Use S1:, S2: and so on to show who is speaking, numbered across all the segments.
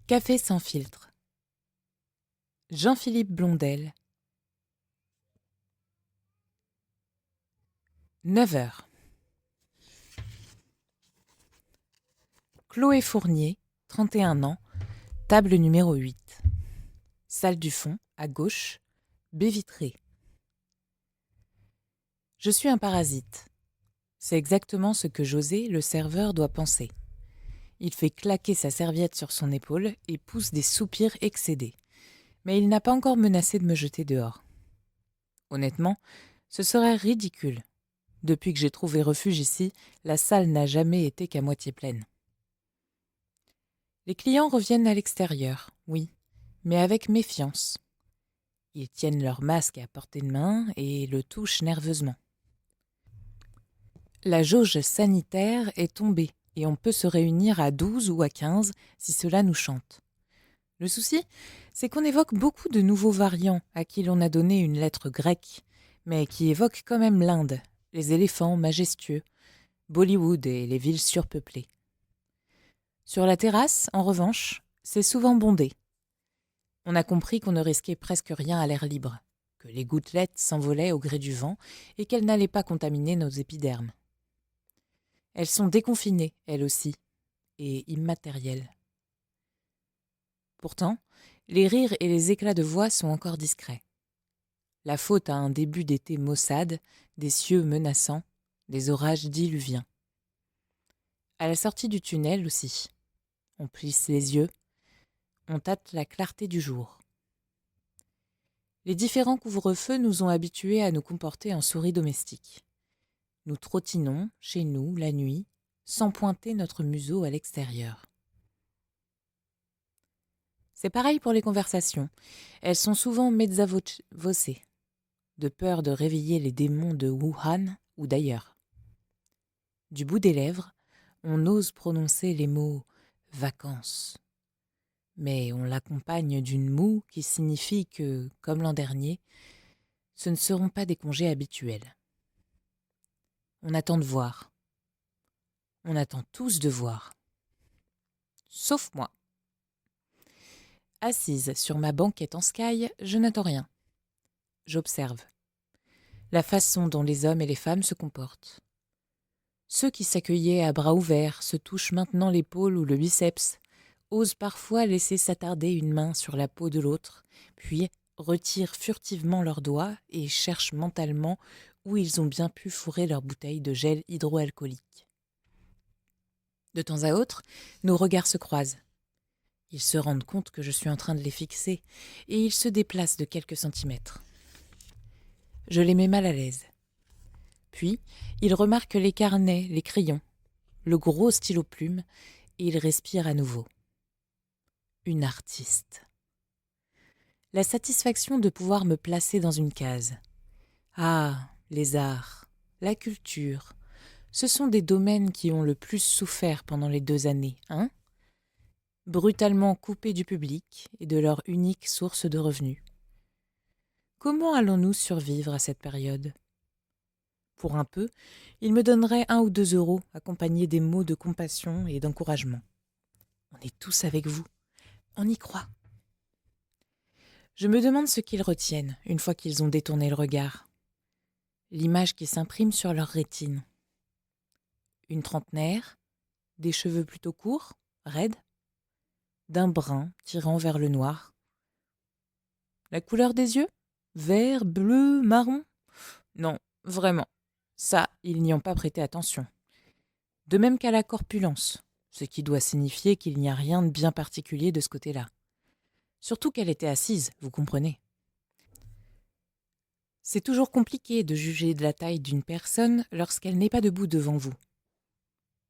S1: Café sans filtre. Jean-Philippe Blondel. 9h. Chloé Fournier, 31 ans, table numéro 8. Salle du fond, à gauche, baie vitrée. Je suis un parasite. C'est exactement ce que José, le serveur, doit penser. Il fait claquer sa serviette sur son épaule et pousse des soupirs excédés. Mais il n'a pas encore menacé de me jeter dehors. Honnêtement, ce serait ridicule. Depuis que j'ai trouvé refuge ici, la salle n'a jamais été qu'à moitié pleine. Les clients reviennent à l'extérieur, oui, mais avec méfiance. Ils tiennent leur masque à portée de main et le touchent nerveusement. La jauge sanitaire est tombée et on peut se réunir à 12 ou à 15 si cela nous chante. Le souci, c'est qu'on évoque beaucoup de nouveaux variants à qui l'on a donné une lettre grecque, mais qui évoquent quand même l'Inde, les éléphants majestueux, Bollywood et les villes surpeuplées. Sur la terrasse, en revanche, c'est souvent bondé. On a compris qu'on ne risquait presque rien à l'air libre, que les gouttelettes s'envolaient au gré du vent et qu'elles n'allaient pas contaminer nos épidermes. Elles sont déconfinées, elles aussi, et immatérielles. Pourtant, les rires et les éclats de voix sont encore discrets. La faute à un début d'été maussade, des cieux menaçants, des orages diluviens. À la sortie du tunnel aussi, on plisse les yeux, on tâte la clarté du jour. Les différents couvre-feux nous ont habitués à nous comporter en souris domestiques. Nous trottinons, chez nous, la nuit, sans pointer notre museau à l'extérieur. C'est pareil pour les conversations. Elles sont souvent mezza voce, de peur de réveiller les démons de Wuhan ou d'ailleurs. Du bout des lèvres, on ose prononcer les mots « vacances ». Mais on l'accompagne d'une moue qui signifie que, comme l'an dernier, ce ne seront pas des congés habituels. On attend de voir. On attend tous de voir. Sauf moi. Assise sur ma banquette en sky, je n'attends rien. J'observe la façon dont les hommes et les femmes se comportent. Ceux qui s'accueillaient à bras ouverts se touchent maintenant l'épaule ou le biceps, osent parfois laisser s'attarder une main sur la peau de l'autre, puis retirent furtivement leurs doigts et cherchent mentalement où ils ont bien pu fourrer leur bouteille de gel hydroalcoolique. De temps à autre, nos regards se croisent. Ils se rendent compte que je suis en train de les fixer et ils se déplacent de quelques centimètres. Je les mets mal à l'aise. Puis, ils remarquent les carnets, les crayons, le gros stylo plume et ils respirent à nouveau. Une artiste. La satisfaction de pouvoir me placer dans une case. Ah, les arts, la culture, ce sont des domaines qui ont le plus souffert pendant les 2 années, hein ? Brutalement coupés du public et de leur unique source de revenus. Comment allons-nous survivre à cette période ? Pour un peu, il me donnerait 1 ou 2 euros accompagnés des mots de compassion et d'encouragement. On est tous avec vous. On y croit. Je me demande ce qu'ils retiennent une fois qu'ils ont détourné le regard. L'image qui s'imprime sur leur rétine. Une trentenaire, des cheveux plutôt courts, raides, d'un brun tirant vers le noir. La couleur des yeux ? Vert, bleu, marron ? Non, vraiment. Ça, ils n'y ont pas prêté attention. De même qu'à la corpulence, ce qui doit signifier qu'il n'y a rien de bien particulier de ce côté-là. Surtout qu'elle était assise, vous comprenez. C'est toujours compliqué de juger de la taille d'une personne lorsqu'elle n'est pas debout devant vous.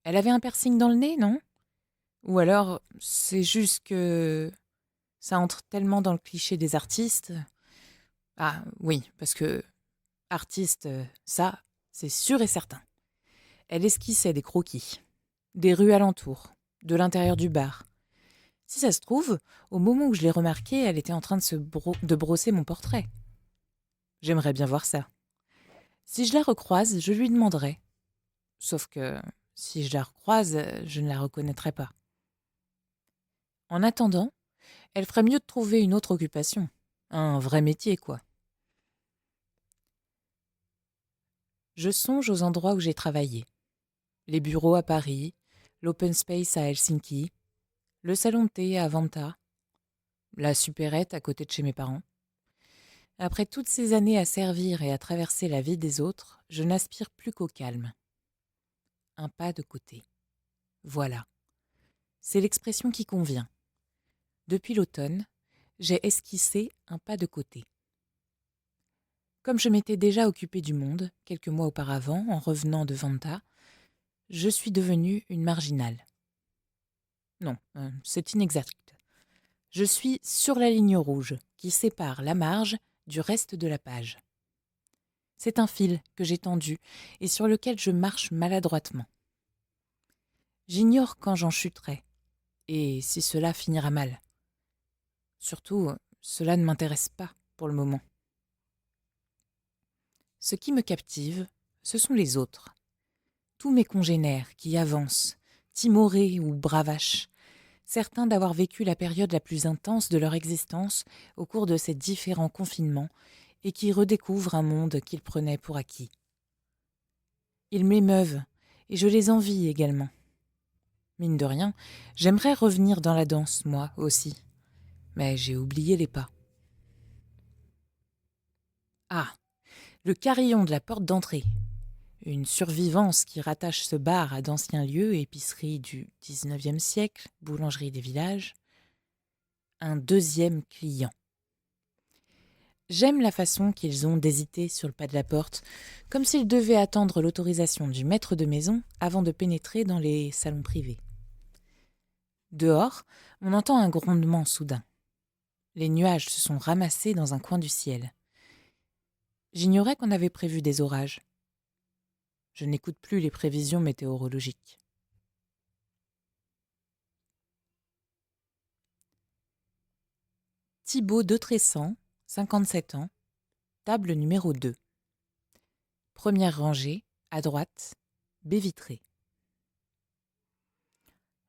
S1: Elle avait un piercing dans le nez, non ? Ou alors, c'est juste que ça entre tellement dans le cliché des artistes. Ah oui, parce que artiste, ça, c'est sûr et certain. Elle esquissait des croquis, des rues alentour, de l'intérieur du bar. Si ça se trouve, au moment où je l'ai remarquée, elle était en train de brosser mon portrait. J'aimerais bien voir ça. Si je la recroise, je lui demanderai. Sauf que, si je la recroise, je ne la reconnaîtrai pas. En attendant, elle ferait mieux de trouver une autre occupation. Un vrai métier, quoi. Je songe aux endroits où j'ai travaillé. Les bureaux à Paris, l'open space à Helsinki, le salon de thé à Vantaa, la supérette à côté de chez mes parents. Après toutes ces années à servir et à traverser la vie des autres, je n'aspire plus qu'au calme. Un pas de côté. Voilà. C'est l'expression qui convient. Depuis l'automne, j'ai esquissé un pas de côté. Comme je m'étais déjà occupée du monde, quelques mois auparavant, en revenant de Vantaa, je suis devenue une marginale. Non, c'est inexact. Je suis sur la ligne rouge qui sépare la marge du reste de la page. C'est un fil que j'ai tendu et sur lequel je marche maladroitement. J'ignore quand j'en chuterai et si cela finira mal. Surtout, cela ne m'intéresse pas pour le moment. Ce qui me captive, ce sont les autres. Tous mes congénères qui avancent, timorés ou bravaches, certains d'avoir vécu la période la plus intense de leur existence au cours de ces différents confinements et qui redécouvrent un monde qu'ils prenaient pour acquis. Ils m'émeuvent et je les envie également. Mine de rien, j'aimerais revenir dans la danse, moi aussi. Mais j'ai oublié les pas. Ah, le carillon de la porte d'entrée. Une survivance qui rattache ce bar à d'anciens lieux, épicerie du XIXe siècle, boulangerie des villages. Un deuxième client. J'aime la façon qu'ils ont d'hésiter sur le pas de la porte, comme s'ils devaient attendre l'autorisation du maître de maison avant de pénétrer dans les salons privés. Dehors, on entend un grondement soudain. Les nuages se sont ramassés dans un coin du ciel. J'ignorais qu'on avait prévu des orages. Je n'écoute plus les prévisions météorologiques. Thibaut de Tressan, 57 ans, table numéro 2. Première rangée, à droite, baie vitrée.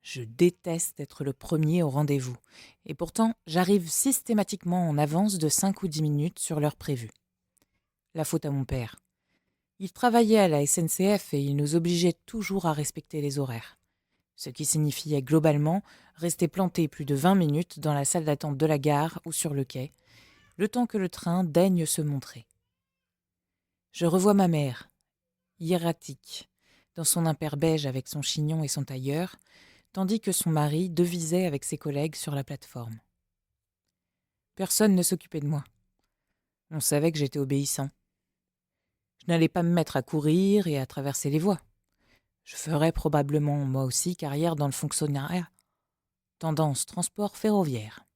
S1: Je déteste être le premier au rendez-vous, et pourtant j'arrive systématiquement en avance de 5 ou 10 minutes sur l'heure prévue. La faute à mon père. Il travaillait à la SNCF et il nous obligeait toujours à respecter les horaires. Ce qui signifiait globalement rester planté plus de 20 minutes dans la salle d'attente de la gare ou sur le quai, le temps que le train daigne se montrer. Je revois ma mère, hiératique, dans son impair beige avec son chignon et son tailleur, tandis que son mari devisait avec ses collègues sur la plateforme. Personne ne s'occupait de moi. On savait que j'étais obéissant. Je n'allais pas me mettre à courir et à traverser les voies. Je ferais probablement, moi aussi, carrière dans le fonctionnariat. Tendance transport ferroviaire.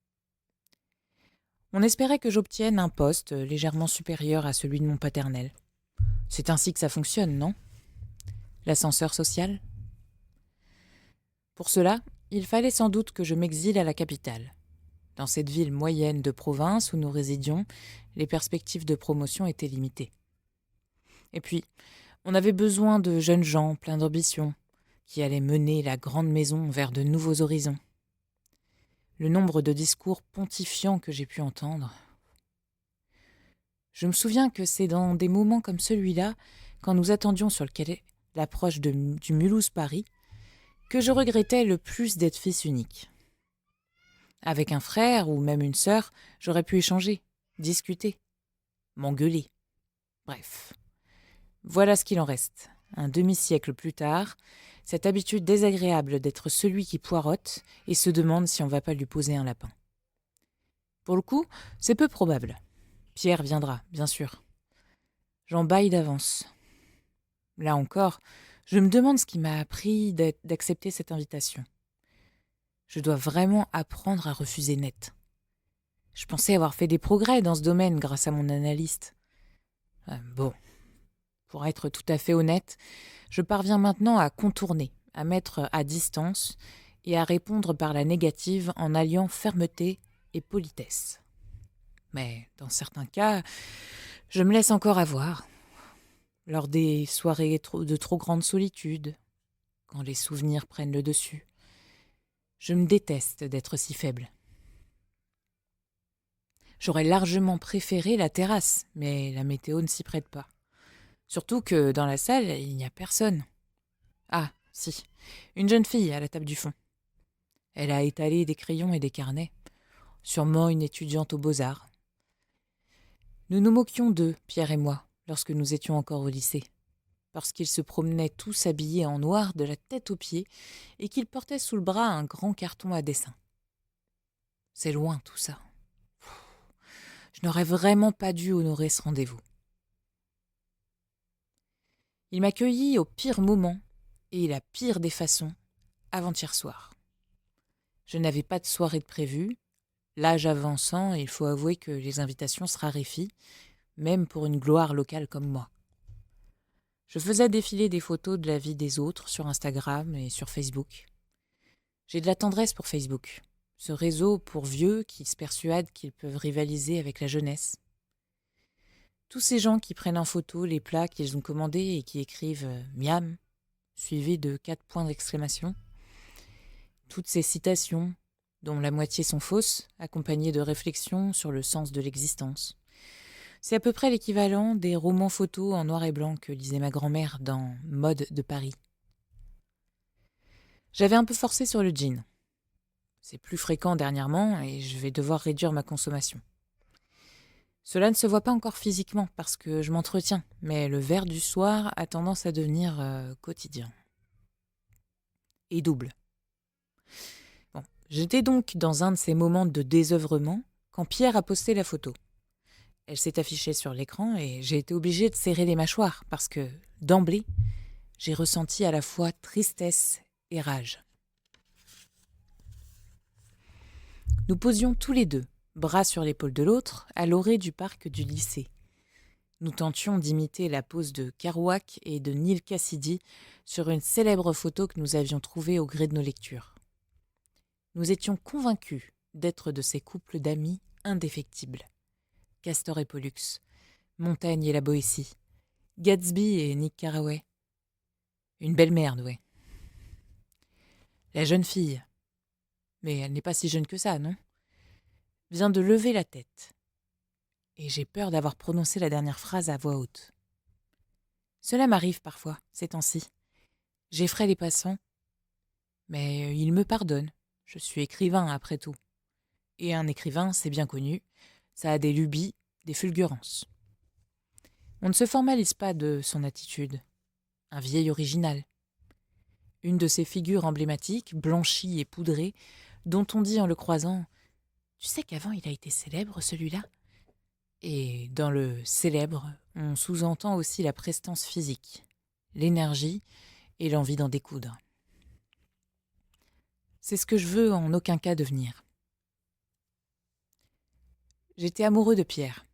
S1: On espérait que j'obtienne un poste légèrement supérieur à celui de mon paternel. C'est ainsi que ça fonctionne, non ? L'ascenseur social ? Pour cela, il fallait sans doute que je m'exile à la capitale. Dans cette ville moyenne de province où nous résidions, les perspectives de promotion étaient limitées. Et puis, on avait besoin de jeunes gens pleins d'ambition, qui allaient mener la grande maison vers de nouveaux horizons. Le nombre de discours pontifiants que j'ai pu entendre. Je me souviens que c'est dans des moments comme celui-là, quand nous attendions sur le quai l'approche du Mulhouse-Paris, que je regrettais le plus d'être fils unique. Avec un frère ou même une sœur, j'aurais pu échanger, discuter, m'engueuler. Bref, voilà ce qu'il en reste. Un demi-siècle plus tard, cette habitude désagréable d'être celui qui poireaute et se demande si on va pas lui poser un lapin. Pour le coup, c'est peu probable. Pierre viendra, bien sûr. J'en bâille d'avance. Là encore, je me demande ce qui m'a appris d'accepter cette invitation. Je dois vraiment apprendre à refuser net. Je pensais avoir fait des progrès dans ce domaine grâce à mon analyste. Bon, pour être tout à fait honnête, je parviens maintenant à contourner, à mettre à distance et à répondre par la négative en alliant fermeté et politesse. Mais dans certains cas, je me laisse encore avoir. Lors des soirées de trop grande solitude, quand les souvenirs prennent le dessus. Je me déteste d'être si faible. J'aurais largement préféré la terrasse, mais la météo ne s'y prête pas. Surtout que dans la salle, il n'y a personne. Ah, si, une jeune fille à la table du fond. Elle a étalé des crayons et des carnets. Sûrement une étudiante aux beaux-arts. Nous nous moquions d'eux, Pierre et moi, lorsque nous étions encore au lycée, parce qu'ils se promenaient tous habillés en noir de la tête aux pieds et qu'ils portaient sous le bras un grand carton à dessin. C'est loin tout ça. Je n'aurais vraiment pas dû honorer ce rendez-vous. Il m'accueillit au pire moment et la pire des façons, avant-hier soir. Je n'avais pas de soirée de prévue. L'âge avançant, il faut avouer que les invitations se raréfient, même pour une gloire locale comme moi. Je faisais défiler des photos de la vie des autres sur Instagram et sur Facebook. J'ai de la tendresse pour Facebook, ce réseau pour vieux qui se persuadent qu'ils peuvent rivaliser avec la jeunesse. Tous ces gens qui prennent en photo les plats qu'ils ont commandés et qui écrivent « miam » suivis de 4 points d'exclamation. Toutes ces citations, dont la moitié sont fausses, accompagnées de réflexions sur le sens de l'existence. C'est à peu près l'équivalent des romans photos en noir et blanc que lisait ma grand-mère dans Mode de Paris. J'avais un peu forcé sur le gin. C'est plus fréquent dernièrement et je vais devoir réduire ma consommation. Cela ne se voit pas encore physiquement parce que je m'entretiens, mais le verre du soir a tendance à devenir quotidien. Et double. Bon, j'étais donc dans un de ces moments de désœuvrement quand Pierre a posté la photo. Elle s'est affichée sur l'écran et j'ai été obligée de serrer les mâchoires parce que, d'emblée, j'ai ressenti à la fois tristesse et rage. Nous posions tous les deux, bras sur l'épaule de l'autre, à l'orée du parc du lycée. Nous tentions d'imiter la pose de Kerouac et de Neil Cassidy sur une célèbre photo que nous avions trouvée au gré de nos lectures. Nous étions convaincus d'être de ces couples d'amis indéfectibles. Castor et Pollux, Montaigne et la Boétie, Gatsby et Nick Carraway. Une belle merde, ouais. La jeune fille, mais elle n'est pas si jeune que ça, non ? Vient de lever la tête. Et j'ai peur d'avoir prononcé la dernière phrase à voix haute. Cela m'arrive parfois, ces temps-ci. J'effraie les passants, mais ils me pardonnent. Je suis écrivain, après tout. Et un écrivain, c'est bien connu, ça a des lubies, des fulgurances. On ne se formalise pas de son attitude. Un vieil original. Une de ces figures emblématiques, blanchies et poudrées, dont on dit en le croisant « Tu sais qu'avant il a été célèbre, celui-là » Et dans le « célèbre », on sous-entend aussi la prestance physique, l'énergie et l'envie d'en découdre. C'est ce que je veux en aucun cas devenir. J'étais amoureux de Pierre.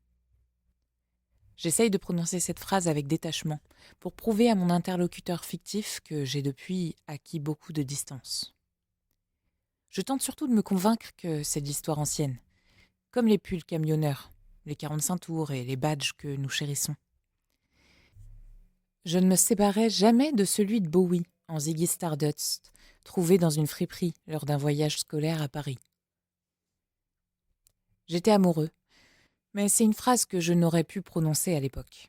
S1: J'essaye de prononcer cette phrase avec détachement, pour prouver à mon interlocuteur fictif que j'ai depuis acquis beaucoup de distance. Je tente surtout de me convaincre que c'est de l'histoire ancienne, comme les pulls camionneurs, les 45 tours et les badges que nous chérissons. Je ne me séparais jamais de celui de Bowie, en Ziggy Stardust, trouvé dans une friperie lors d'un voyage scolaire à Paris. J'étais amoureux, mais c'est une phrase que je n'aurais pu prononcer à l'époque.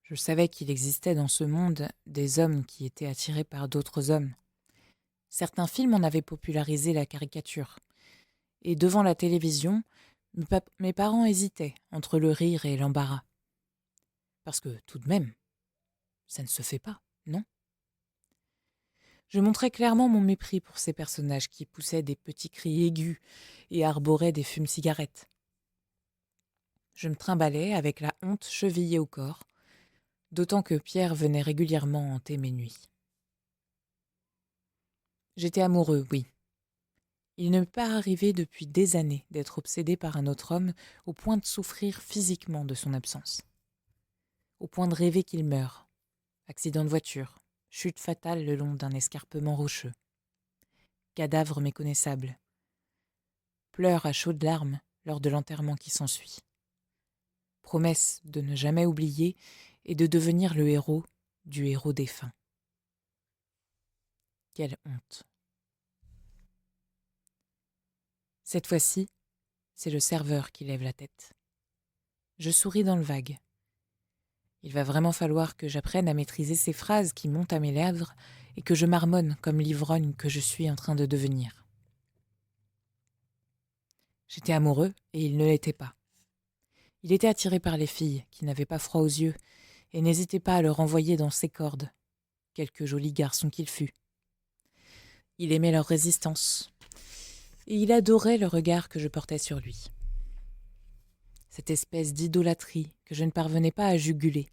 S1: Je savais qu'il existait dans ce monde des hommes qui étaient attirés par d'autres hommes. Certains films en avaient popularisé la caricature. Et devant la télévision, mes parents hésitaient entre le rire et l'embarras. Parce que, tout de même, ça ne se fait pas, non ? Je montrais clairement mon mépris pour ces personnages qui poussaient des petits cris aigus et arboraient des fumes-cigarettes. Je me trimballais avec la honte chevillée au corps, d'autant que Pierre venait régulièrement hanter mes nuits. J'étais amoureux, oui. Il ne m'est pas arrivé depuis des années d'être obsédé par un autre homme au point de souffrir physiquement de son absence. Au point de rêver qu'il meure. Accident de voiture, chute fatale le long d'un escarpement rocheux. Cadavre méconnaissable. Pleurs à chaudes larmes lors de l'enterrement qui s'ensuit. Promesse de ne jamais oublier et de devenir le héros du héros défunt. Quelle honte. Cette fois-ci, c'est le serveur qui lève la tête. Je souris dans le vague. Il va vraiment falloir que j'apprenne à maîtriser ces phrases qui montent à mes lèvres et que je marmonne comme l'ivrogne que je suis en train de devenir. J'étais amoureux et il ne l'était pas. Il était attiré par les filles qui n'avaient pas froid aux yeux et n'hésitait pas à leur envoyer dans ses cordes. Quelque joli garçon qu'il fût. Il aimait leur résistance et il adorait le regard que je portais sur lui. Cette espèce d'idolâtrie que je ne parvenais pas à juguler.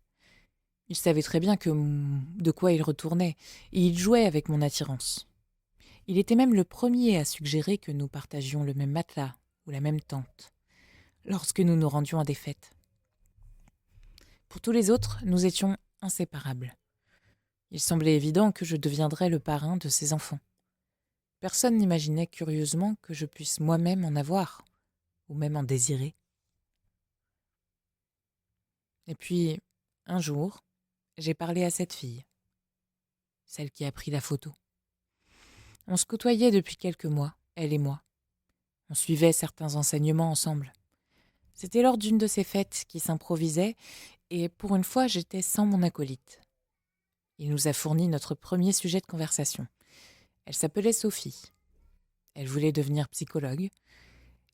S1: Il savait très bien de quoi il retournait et il jouait avec mon attirance. Il était même le premier à suggérer que nous partagions le même matelas ou la même tente lorsque nous nous rendions à des fêtes. Pour tous les autres, nous étions inséparables. Il semblait évident que je deviendrais le parrain de ses enfants. Personne n'imaginait curieusement que je puisse moi-même en avoir, ou même en désirer. Et puis, un jour, j'ai parlé à cette fille, celle qui a pris la photo. On se côtoyait depuis quelques mois, elle et moi. On suivait certains enseignements ensemble. C'était lors d'une de ces fêtes qui s'improvisait, et pour une fois j'étais sans mon acolyte. Il nous a fourni notre premier sujet de conversation. Elle s'appelait Sophie. Elle voulait devenir psychologue,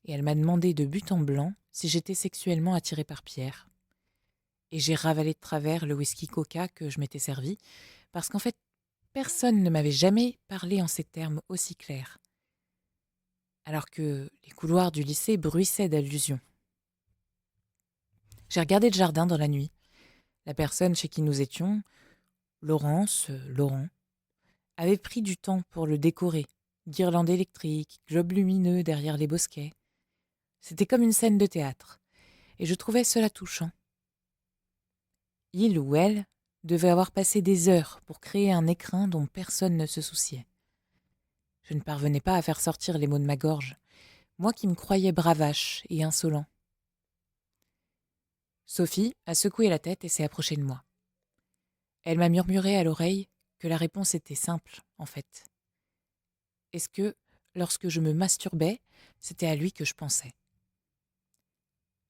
S1: et elle m'a demandé de but en blanc si j'étais sexuellement attirée par Pierre. Et j'ai ravalé de travers le whisky coca que je m'étais servi, parce qu'en fait, personne ne m'avait jamais parlé en ces termes aussi clairs, alors que les couloirs du lycée bruissaient d'allusions. J'ai regardé le jardin dans la nuit. La personne chez qui nous étions, Laurent, avait pris du temps pour le décorer. Guirlandes électriques, globes lumineux derrière les bosquets. C'était comme une scène de théâtre, et je trouvais cela touchant. Il ou elle devait avoir passé des heures pour créer un écrin dont personne ne se souciait. Je ne parvenais pas à faire sortir les mots de ma gorge, moi qui me croyais bravache et insolent. Sophie a secoué la tête et s'est approchée de moi. Elle m'a murmuré à l'oreille que la réponse était simple, en fait. Est-ce que, lorsque je me masturbais, c'était à lui que je pensais?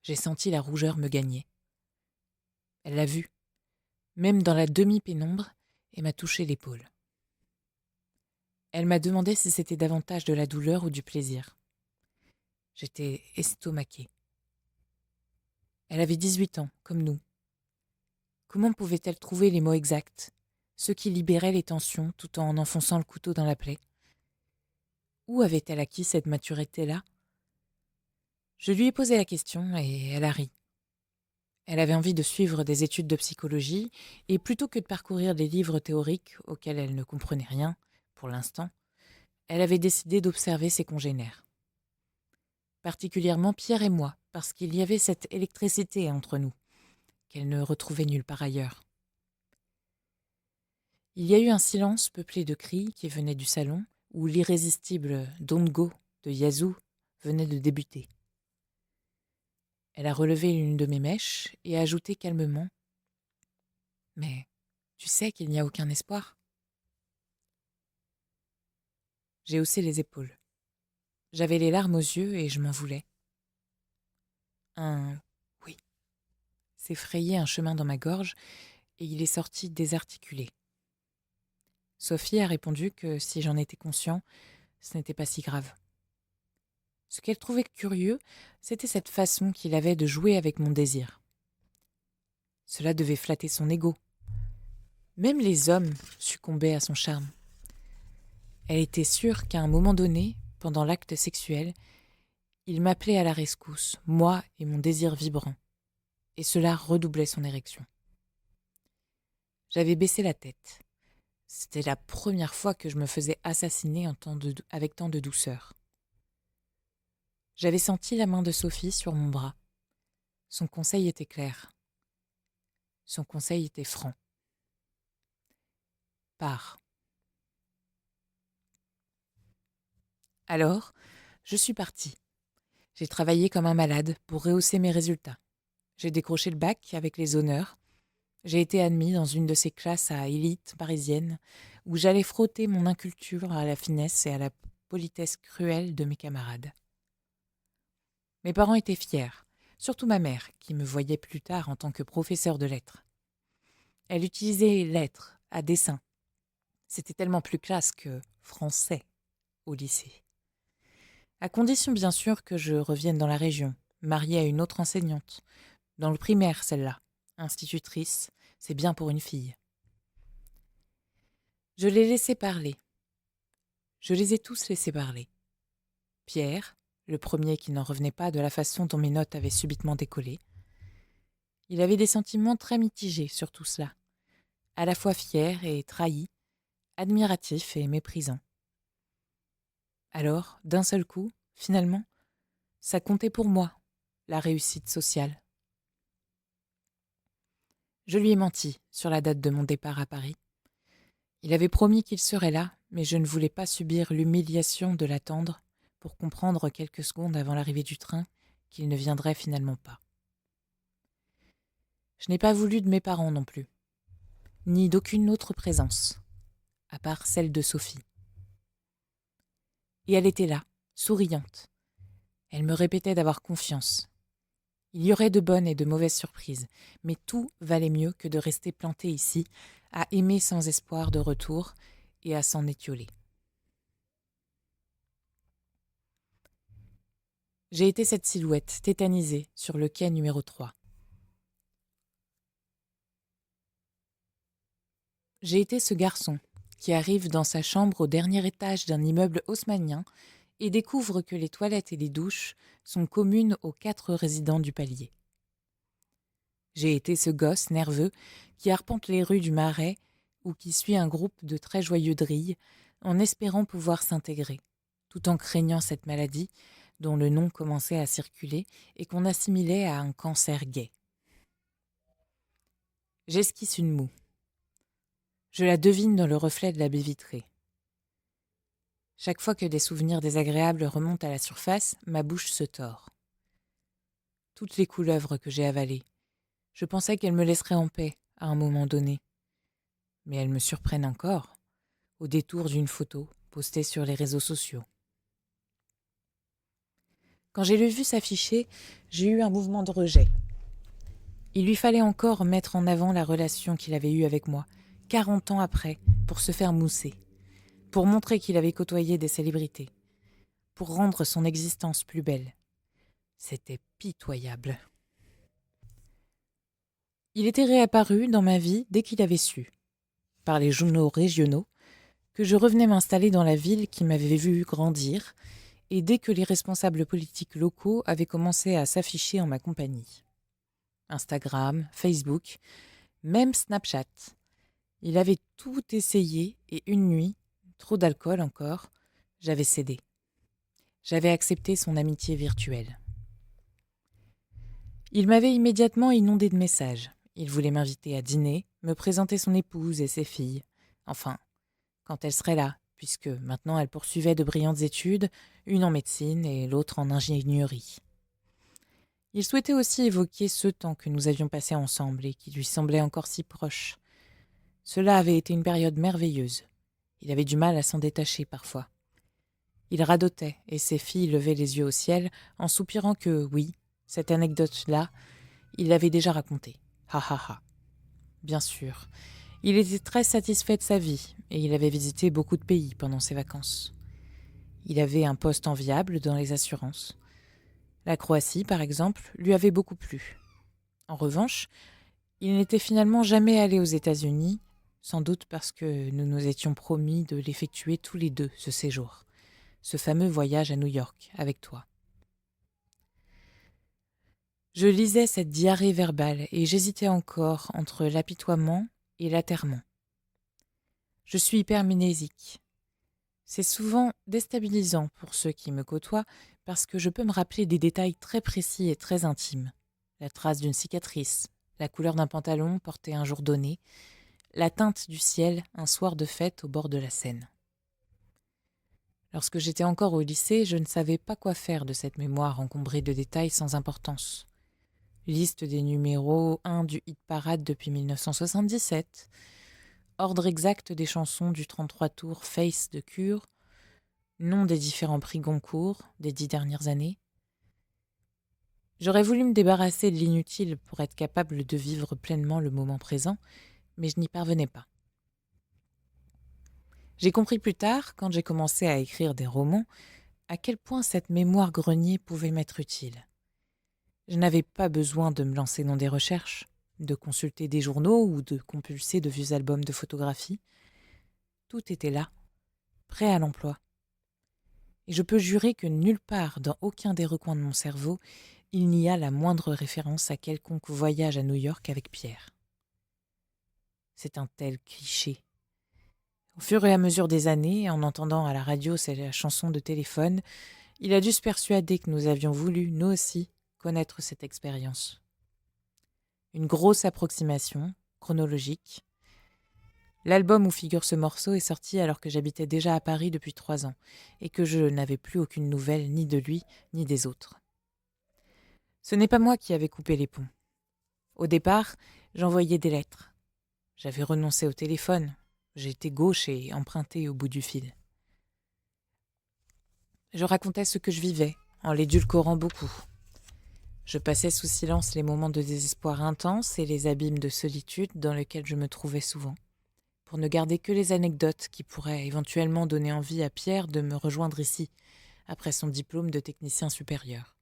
S1: J'ai senti la rougeur me gagner. Elle l'a vu, même dans la demi-pénombre, et m'a touché l'épaule. Elle m'a demandé si c'était davantage de la douleur ou du plaisir. J'étais estomaquée. Elle avait 18 ans, comme nous. Comment pouvait-elle trouver les mots exacts, ceux qui libéraient les tensions tout en enfonçant le couteau dans la plaie? Où avait-elle acquis cette maturité-là? Je lui ai posé la question et elle a ri. Elle avait envie de suivre des études de psychologie et plutôt que de parcourir des livres théoriques auxquels elle ne comprenait rien, pour l'instant, elle avait décidé d'observer ses congénères. Particulièrement Pierre et moi, parce qu'il y avait cette électricité entre nous, qu'elle ne retrouvait nulle part ailleurs. Il y a eu un silence peuplé de cris qui venaient du salon, où l'irrésistible Don't Go de Yazoo venait de débuter. Elle a relevé l'une de mes mèches et a ajouté calmement : « Mais tu sais qu'il n'y a aucun espoir ? » J'ai haussé les épaules. J'avais les larmes aux yeux et je m'en voulais. Un « oui » s'est frayé un chemin dans ma gorge et il est sorti désarticulé. Sophie a répondu que si j'en étais conscient, ce n'était pas si grave. Ce qu'elle trouvait curieux, c'était cette façon qu'il avait de jouer avec mon désir. Cela devait flatter son ego. Même les hommes succombaient à son charme. Elle était sûre qu'à un moment donné, pendant l'acte sexuel, il m'appelait à la rescousse, moi et mon désir vibrant, et cela redoublait son érection. J'avais baissé la tête. C'était la première fois que je me faisais assassiner avec tant de douceur. J'avais senti la main de Sophie sur mon bras. Son conseil était clair. Son conseil était franc. Pars. Alors, je suis partie. J'ai travaillé comme un malade pour rehausser mes résultats. J'ai décroché le bac avec les honneurs. J'ai été admis dans une de ces classes à élite parisienne où j'allais frotter mon inculture à la finesse et à la politesse cruelle de mes camarades. Mes parents étaient fiers, surtout ma mère, qui me voyait plus tard en tant que professeure de lettres. Elle utilisait lettres à dessein. C'était tellement plus classe que français au lycée. À condition bien sûr que je revienne dans la région, mariée à une autre enseignante. Dans le primaire, celle-là. Institutrice, c'est bien pour une fille. Je les laissais parler. Je les ai tous laissés parler. Pierre, le premier qui n'en revenait pas de la façon dont mes notes avaient subitement décollé. Il avait des sentiments très mitigés sur tout cela, à la fois fier et trahi, admiratif et méprisant. Alors, d'un seul coup, finalement, ça comptait pour moi, la réussite sociale. Je lui ai menti sur la date de mon départ à Paris. Il avait promis qu'il serait là, mais je ne voulais pas subir l'humiliation de l'attendre pour comprendre quelques secondes avant l'arrivée du train qu'il ne viendrait finalement pas. Je n'ai pas voulu de mes parents non plus, ni d'aucune autre présence, à part celle de Sophie. Et elle était là, souriante. Elle me répétait d'avoir confiance. Il y aurait de bonnes et de mauvaises surprises, mais tout valait mieux que de rester planté ici, à aimer sans espoir de retour et à s'en étioler. J'ai été cette silhouette tétanisée sur le quai numéro 3. J'ai été ce garçon qui arrive dans sa chambre au dernier étage d'un immeuble haussmannien et découvre que les toilettes et les douches sont communes aux 4 résidents du palier. J'ai été ce gosse nerveux qui arpente les rues du Marais ou qui suit un groupe de très joyeux drilles en espérant pouvoir s'intégrer, tout en craignant cette maladie dont le nom commençait à circuler et qu'on assimilait à un cancer gai. J'esquisse une moue. Je la devine dans le reflet de la baie vitrée. Chaque fois que des souvenirs désagréables remontent à la surface, ma bouche se tord. Toutes les couleuvres que j'ai avalées, je pensais qu'elles me laisseraient en paix à un moment donné. Mais elles me surprennent encore, au détour d'une photo postée sur les réseaux sociaux. Quand j'ai vu s'afficher, j'ai eu un mouvement de rejet. Il lui fallait encore mettre en avant la relation qu'il avait eue avec moi, 40 ans après, pour se faire mousser, pour montrer qu'il avait côtoyé des célébrités, pour rendre son existence plus belle. C'était pitoyable. Il était réapparu dans ma vie dès qu'il avait su, par les journaux régionaux, que je revenais m'installer dans la ville qui m'avait vu grandir, et dès que les responsables politiques locaux avaient commencé à s'afficher en ma compagnie. Instagram, Facebook, même Snapchat. Il avait tout essayé et une nuit, trop d'alcool encore, j'avais cédé. J'avais accepté son amitié virtuelle. Il m'avait immédiatement inondé de messages. Il voulait m'inviter à dîner, me présenter son épouse et ses filles. Enfin, quand elle serait là, puisque maintenant elle poursuivait de brillantes études, une en médecine et l'autre en ingénierie. Il souhaitait aussi évoquer ce temps que nous avions passé ensemble et qui lui semblait encore si proche. Cela avait été une période merveilleuse. Il avait du mal à s'en détacher parfois. Il radotait et ses filles levaient les yeux au ciel en soupirant que, oui, cette anecdote-là, il l'avait déjà racontée. Ha ha ha. Bien sûr, il était très satisfait de sa vie et il avait visité beaucoup de pays pendant ses vacances. Il avait un poste enviable dans les assurances. La Croatie, par exemple, lui avait beaucoup plu. En revanche, il n'était finalement jamais allé aux États-Unis, sans doute parce que nous nous étions promis de l'effectuer tous les deux ce séjour, ce fameux voyage à New York avec toi. Je lisais cette diarrhée verbale et j'hésitais encore entre l'apitoiement et l'atterrement. Je suis hypermnésique. C'est souvent déstabilisant pour ceux qui me côtoient parce que je peux me rappeler des détails très précis et très intimes. La trace d'une cicatrice, la couleur d'un pantalon porté un jour donné, la teinte du ciel un soir de fête au bord de la Seine. Lorsque j'étais encore au lycée, je ne savais pas quoi faire de cette mémoire encombrée de détails sans importance. Liste des numéros 1 du hit parade depuis 1977, ordre exact des chansons du 33 tours Face de Cure, nom des différents prix Goncourt des 10 dernières années. J'aurais voulu me débarrasser de l'inutile pour être capable de vivre pleinement le moment présent, mais je n'y parvenais pas. J'ai compris plus tard, quand j'ai commencé à écrire des romans, à quel point cette mémoire grenier pouvait m'être utile. Je n'avais pas besoin de me lancer dans des recherches, de consulter des journaux ou de compulser de vieux albums de photographie. Tout était là, prêt à l'emploi. Et je peux jurer que nulle part, dans aucun des recoins de mon cerveau, il n'y a la moindre référence à quelconque voyage à New York avec Pierre. C'est un tel cliché. Au fur et à mesure des années, en entendant à la radio la chanson de téléphone, il a dû se persuader que nous avions voulu, nous aussi, connaître cette expérience. Une grosse approximation, chronologique. L'album où figure ce morceau est sorti alors que j'habitais déjà à Paris depuis 3 ans et que je n'avais plus aucune nouvelle ni de lui ni des autres. Ce n'est pas moi qui avais coupé les ponts. Au départ, j'envoyais des lettres. J'avais renoncé au téléphone. J'étais gauche et emprunté au bout du fil. Je racontais ce que je vivais, en l'édulcorant beaucoup. Je passais sous silence les moments de désespoir intense et les abîmes de solitude dans lesquels je me trouvais souvent, pour ne garder que les anecdotes qui pourraient éventuellement donner envie à Pierre de me rejoindre ici, après son diplôme de technicien supérieur.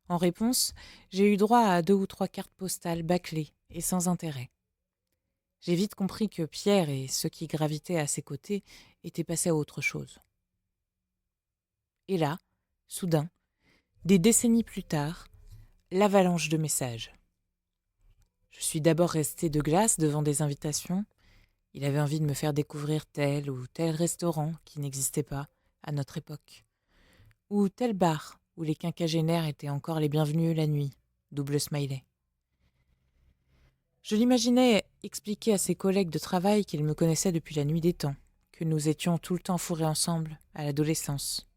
S1: En réponse, j'ai eu droit à 2 ou 3 cartes postales bâclées et sans intérêt. J'ai vite compris que Pierre et ceux qui gravitaient à ses côtés étaient passés à autre chose. Et là, soudain, des décennies plus tard, l'avalanche de messages. Je suis d'abord restée de glace devant des invitations. Il avait envie de me faire découvrir tel ou tel restaurant qui n'existait pas à notre époque, ou tel bar où les quinquagénaires étaient encore les bienvenus la nuit, double smiley. Je l'imaginais expliquer à ses collègues de travail qu'il me connaissait depuis la nuit des temps, que nous étions tout le temps fourrés ensemble, à l'adolescence.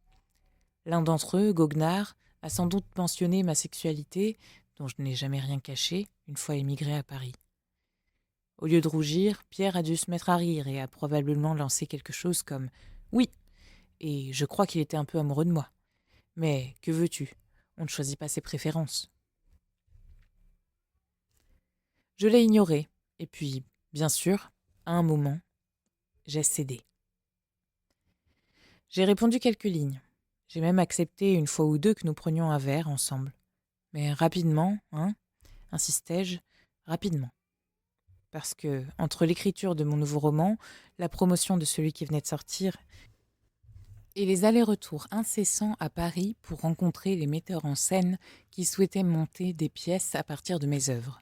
S1: L'un d'entre eux, goguenard, a sans doute mentionné ma sexualité, dont je n'ai jamais rien caché, une fois émigré à Paris. Au lieu de rougir, Pierre a dû se mettre à rire et a probablement lancé quelque chose comme « Oui, et je crois qu'il était un peu amoureux de moi. Mais que veux-tu ? On ne choisit pas ses préférences. » Je l'ai ignoré, et puis, bien sûr, à un moment, j'ai cédé. J'ai répondu quelques lignes. J'ai même accepté une fois ou deux que nous prenions un verre ensemble. Mais rapidement, insistai-je, rapidement. Parce que, entre l'écriture de mon nouveau roman, la promotion de celui qui venait de sortir, et les allers-retours incessants à Paris pour rencontrer les metteurs en scène qui souhaitaient monter des pièces à partir de mes œuvres,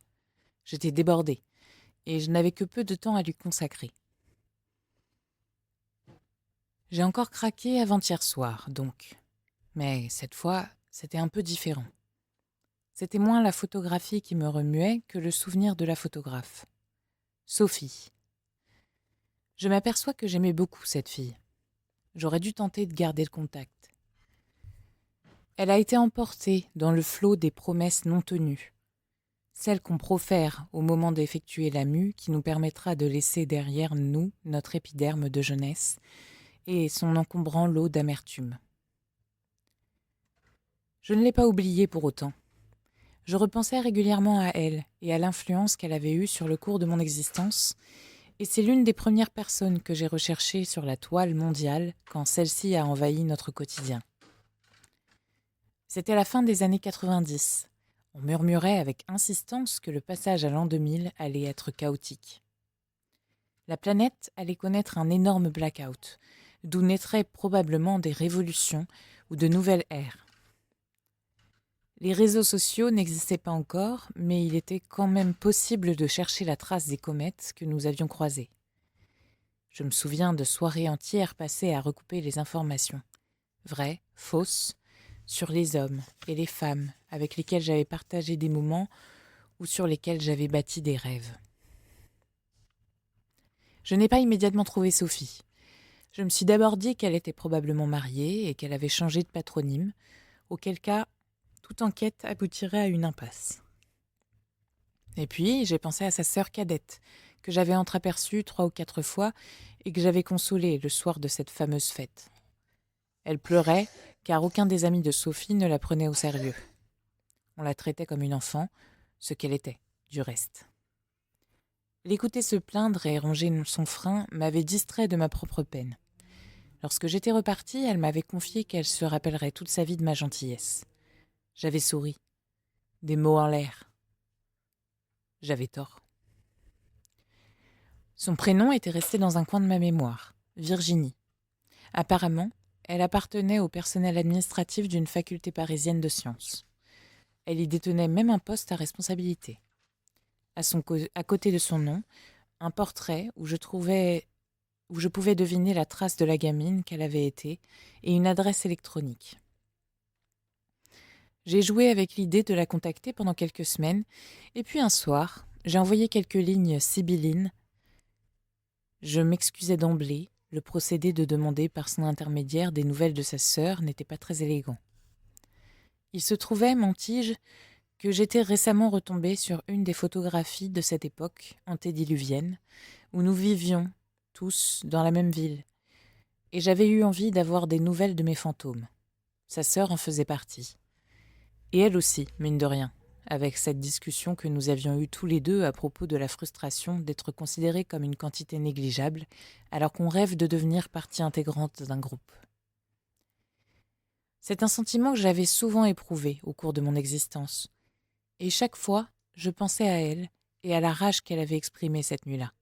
S1: j'étais débordée, et je n'avais que peu de temps à lui consacrer. J'ai encore craqué avant-hier soir, donc. Mais cette fois, c'était un peu différent. C'était moins la photographie qui me remuait que le souvenir de la photographe. Sophie. Je m'aperçois que j'aimais beaucoup cette fille. J'aurais dû tenter de garder le contact. Elle a été emportée dans le flot des promesses non tenues, celles qu'on profère au moment d'effectuer la mue qui nous permettra de laisser derrière nous notre épiderme de jeunesse et son encombrant lot d'amertume. Je ne l'ai pas oubliée pour autant. Je repensais régulièrement à elle et à l'influence qu'elle avait eue sur le cours de mon existence, et c'est l'une des premières personnes que j'ai recherchées sur la toile mondiale quand celle-ci a envahi notre quotidien. C'était la fin des années 90. On murmurait avec insistance que le passage à l'an 2000 allait être chaotique. La planète allait connaître un énorme blackout, d'où naîtraient probablement des révolutions ou de nouvelles ères. Les réseaux sociaux n'existaient pas encore, mais il était quand même possible de chercher la trace des comètes que nous avions croisées. Je me souviens de soirées entières passées à recouper les informations, vraies, fausses, sur les hommes et les femmes avec lesquels j'avais partagé des moments ou sur lesquels j'avais bâti des rêves. Je n'ai pas immédiatement trouvé Sophie. Je me suis d'abord dit qu'elle était probablement mariée et qu'elle avait changé de patronyme, auquel cas toute enquête aboutirait à une impasse. Et puis, j'ai pensé à sa sœur cadette, que j'avais entreaperçue 3 ou 4 fois et que j'avais consolée le soir de cette fameuse fête. Elle pleurait, car aucun des amis de Sophie ne la prenait au sérieux. On la traitait comme une enfant, ce qu'elle était, du reste. L'écouter se plaindre et ronger son frein m'avait distrait de ma propre peine. Lorsque j'étais repartie, elle m'avait confié qu'elle se rappellerait toute sa vie de ma gentillesse. J'avais souri. Des mots en l'air. J'avais tort. Son prénom était resté dans un coin de ma mémoire, Virginie. Apparemment, elle appartenait au personnel administratif d'une faculté parisienne de sciences. Elle y détenait même un poste à responsabilité. À côté de son nom, un portrait où je pouvais deviner la trace de la gamine qu'elle avait été et une adresse électronique. J'ai joué avec l'idée de la contacter pendant quelques semaines, et puis un soir, j'ai envoyé quelques lignes sibyllines. Je m'excusais d'emblée, le procédé de demander par son intermédiaire des nouvelles de sa sœur n'était pas très élégant. Il se trouvait, mentis-je, que j'étais récemment retombée sur une des photographies de cette époque antédiluvienne, où nous vivions, tous, dans la même ville, et j'avais eu envie d'avoir des nouvelles de mes fantômes. Sa sœur en faisait partie. Et elle aussi, mine de rien, avec cette discussion que nous avions eue tous les deux à propos de la frustration d'être considérés comme une quantité négligeable, alors qu'on rêve de devenir partie intégrante d'un groupe. C'est un sentiment que j'avais souvent éprouvé au cours de mon existence, et chaque fois, je pensais à elle et à la rage qu'elle avait exprimée cette nuit-là.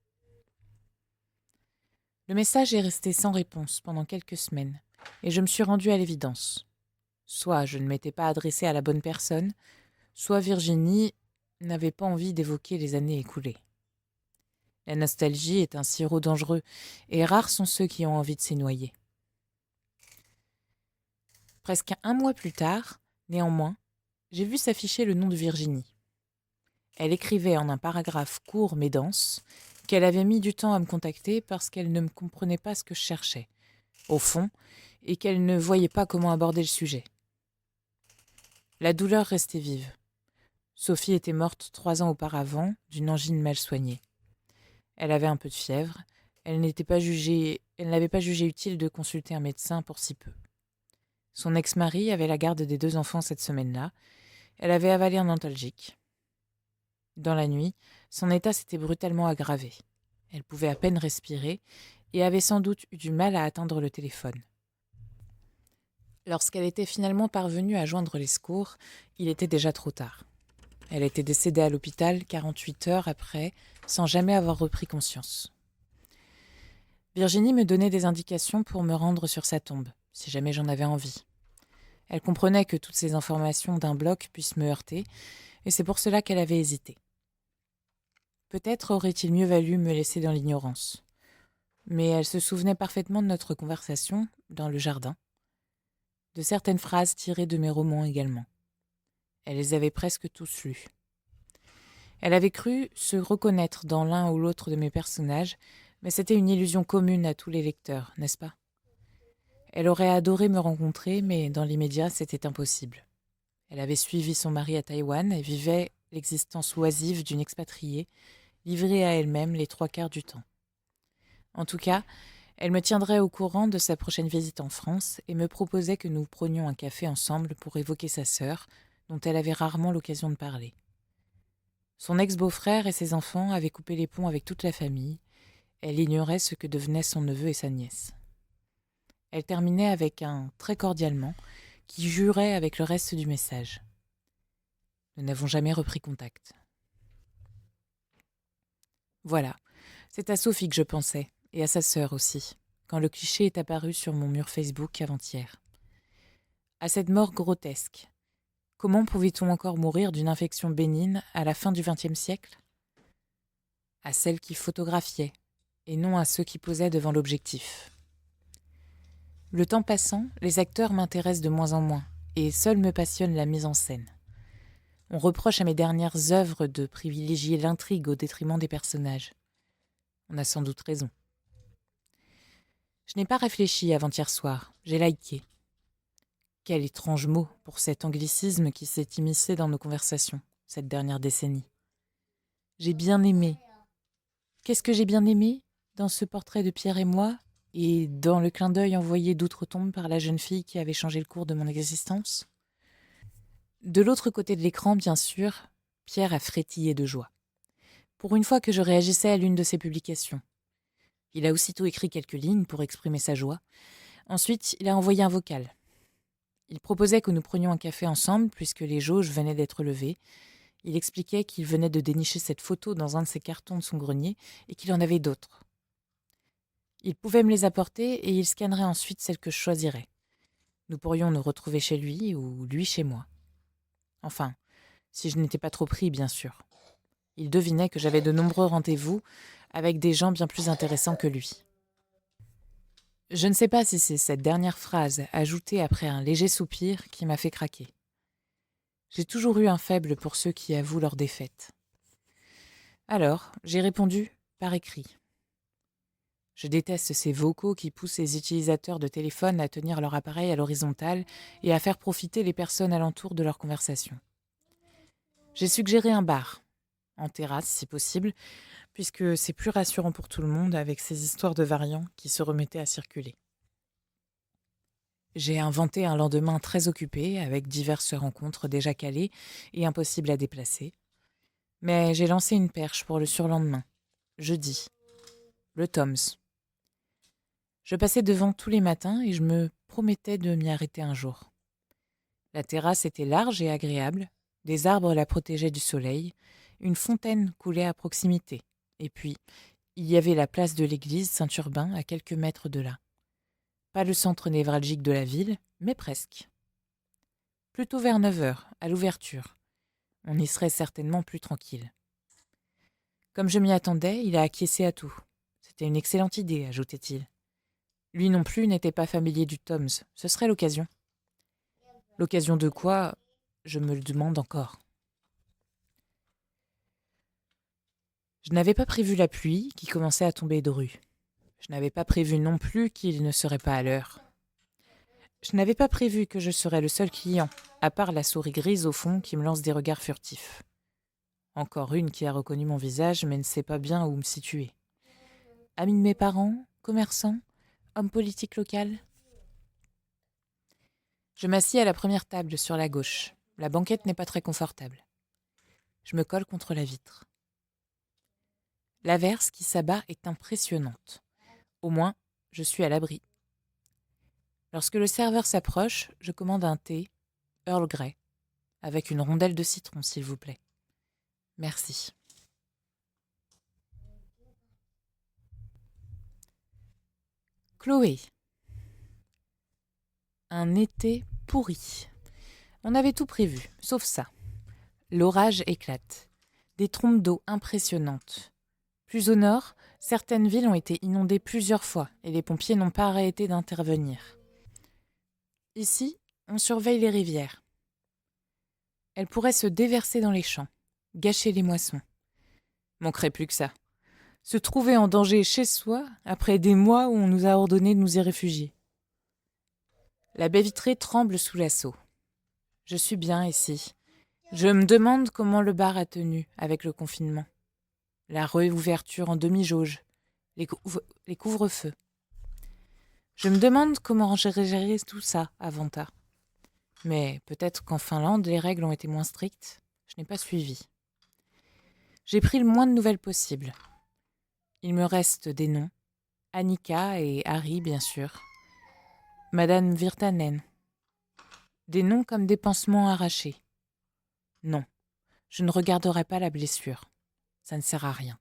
S1: Le message est resté sans réponse pendant quelques semaines, et je me suis rendue à l'évidence. Soit je ne m'étais pas adressée à la bonne personne, soit Virginie n'avait pas envie d'évoquer les années écoulées. La nostalgie est un sirop dangereux, et rares sont ceux qui ont envie de s'y noyer. Presque un mois plus tard, néanmoins, j'ai vu s'afficher le nom de Virginie. Elle écrivait en un paragraphe court mais dense qu'elle avait mis du temps à me contacter parce qu'elle ne me comprenait pas ce que je cherchais, au fond, et qu'elle ne voyait pas comment aborder le sujet. La douleur restait vive. Sophie était morte 3 ans auparavant d'une angine mal soignée. Elle avait un peu de fièvre, elle n'avait pas jugé utile de consulter un médecin pour si peu. Son ex-mari avait la garde des 2 enfants cette semaine-là. Elle avait avalé un antalgique. Dans la nuit, son état s'était brutalement aggravé. Elle pouvait à peine respirer et avait sans doute eu du mal à atteindre le téléphone. Lorsqu'elle était finalement parvenue à joindre les secours, il était déjà trop tard. Elle était décédée à l'hôpital 48 heures après, sans jamais avoir repris conscience. Virginie me donnait des indications pour me rendre sur sa tombe, si jamais j'en avais envie. Elle comprenait que toutes ces informations d'un bloc puissent me heurter, et c'est pour cela qu'elle avait hésité. Peut-être aurait-il mieux valu me laisser dans l'ignorance. Mais elle se souvenait parfaitement de notre conversation, dans le jardin, de certaines phrases tirées de mes romans également. Elle les avait presque tous lus. Elle avait cru se reconnaître dans l'un ou l'autre de mes personnages, mais c'était une illusion commune à tous les lecteurs, n'est-ce pas ? Elle aurait adoré me rencontrer, mais dans l'immédiat, c'était impossible. Elle avait suivi son mari à Taïwan et vivait l'existence oisive d'une expatriée, livrée à elle-même les 3/4 du temps. En tout cas, elle me tiendrait au courant de sa prochaine visite en France et me proposait que nous prenions un café ensemble pour évoquer sa sœur, dont elle avait rarement l'occasion de parler. Son ex-beau-frère et ses enfants avaient coupé les ponts avec toute la famille. Elle ignorait ce que devenaient son neveu et sa nièce. Elle terminait avec un « très cordialement » qui jurait avec le reste du message. Nous n'avons jamais repris contact. Voilà, c'est à Sophie que je pensais, et à sa sœur aussi, quand le cliché est apparu sur mon mur Facebook avant-hier. À cette mort grotesque. Comment pouvait-on encore mourir d'une infection bénigne à la fin du XXe siècle ? À celles qui photographiaient, et non à ceux qui posaient devant l'objectif. Le temps passant, les acteurs m'intéressent de moins en moins, et seule me passionne la mise en scène. On reproche à mes dernières œuvres de privilégier l'intrigue au détriment des personnages. On a sans doute raison. Je n'ai pas réfléchi avant-hier soir, j'ai liké. Quel étrange mot pour cet anglicisme qui s'est immiscé dans nos conversations, cette dernière décennie. J'ai bien aimé. Qu'est-ce que j'ai bien aimé dans ce portrait de Pierre et moi, et dans le clin d'œil envoyé d'outre-tombe par la jeune fille qui avait changé le cours de mon existence ? De l'autre côté de l'écran, bien sûr, Pierre a frétillé de joie. Pour une fois que je réagissais à l'une de ses publications. Il a aussitôt écrit quelques lignes pour exprimer sa joie. Ensuite, il a envoyé un vocal. Il proposait que nous prenions un café ensemble puisque les jauges venaient d'être levées. Il expliquait qu'il venait de dénicher cette photo dans un de ses cartons de son grenier et qu'il en avait d'autres. Il pouvait me les apporter et il scannerait ensuite celle que je choisirais. Nous pourrions nous retrouver chez lui ou lui chez moi. Enfin, si je n'étais pas trop pris, bien sûr. Il devinait que j'avais de nombreux rendez-vous avec des gens bien plus intéressants que lui. Je ne sais pas si c'est cette dernière phrase, ajoutée après un léger soupir, qui m'a fait craquer. J'ai toujours eu un faible pour ceux qui avouent leur défaite. Alors, j'ai répondu par écrit. Je déteste ces vocaux qui poussent les utilisateurs de téléphone à tenir leur appareil à l'horizontale et à faire profiter les personnes alentour de leur conversation. J'ai suggéré un bar, en terrasse si possible, puisque c'est plus rassurant pour tout le monde avec ces histoires de variants qui se remettaient à circuler. J'ai inventé un lendemain très occupé, avec diverses rencontres déjà calées et impossibles à déplacer. Mais j'ai lancé une perche pour le surlendemain, jeudi, le Tom's. Je passais devant tous les matins et je me promettais de m'y arrêter un jour. La terrasse était large et agréable, des arbres la protégeaient du soleil, une fontaine coulait à proximité, et puis il y avait la place de l'église Saint-Urbain à quelques mètres de là. Pas le centre névralgique de la ville, mais presque. Plutôt vers 9h, à l'ouverture. On y serait certainement plus tranquille. Comme je m'y attendais, il a acquiescé à tout. C'était une excellente idée, ajoutait-il. Lui non plus n'était pas familier du Tom's, ce serait l'occasion. L'occasion de quoi, je me le demande encore. Je n'avais pas prévu la pluie qui commençait à tomber de rue. Je n'avais pas prévu non plus qu'il ne serait pas à l'heure. Je n'avais pas prévu que je serais le seul client, à part la souris grise au fond qui me lance des regards furtifs. Encore une qui a reconnu mon visage mais ne sait pas bien où me situer. Ami de mes parents, commerçant, homme politique local. Je m'assis à la première table sur la gauche. La banquette n'est pas très confortable. Je me colle contre la vitre. L'averse qui s'abat est impressionnante. Au moins, je suis à l'abri. Lorsque le serveur s'approche, je commande un thé, Earl Grey, avec une rondelle de citron, s'il vous plaît. Merci. Chloé. Un été pourri. On avait tout prévu, sauf ça. L'orage éclate. Des trompes d'eau impressionnantes. Plus au nord, certaines villes ont été inondées plusieurs fois et les pompiers n'ont pas arrêté d'intervenir. Ici, on surveille les rivières. Elles pourraient se déverser dans les champs, gâcher les moissons. Manquerait plus que ça. Se trouver en danger chez soi après des mois où on nous a ordonné de nous y réfugier. La baie vitrée tremble sous l'assaut. Je suis bien ici. Je me demande comment le bar a tenu avec le confinement. La réouverture en demi-jauge, les couvre-feux. Je me demande comment j'ai géré tout ça à Vantaa. Mais peut-être qu'en Finlande, les règles ont été moins strictes. Je n'ai pas suivi. J'ai pris le moins de nouvelles possible. Il me reste des noms. Annika et Harry, bien sûr. Madame Virtanen. Des noms comme des pansements arrachés. Non, je ne regarderai pas la blessure. Ça ne sert à rien.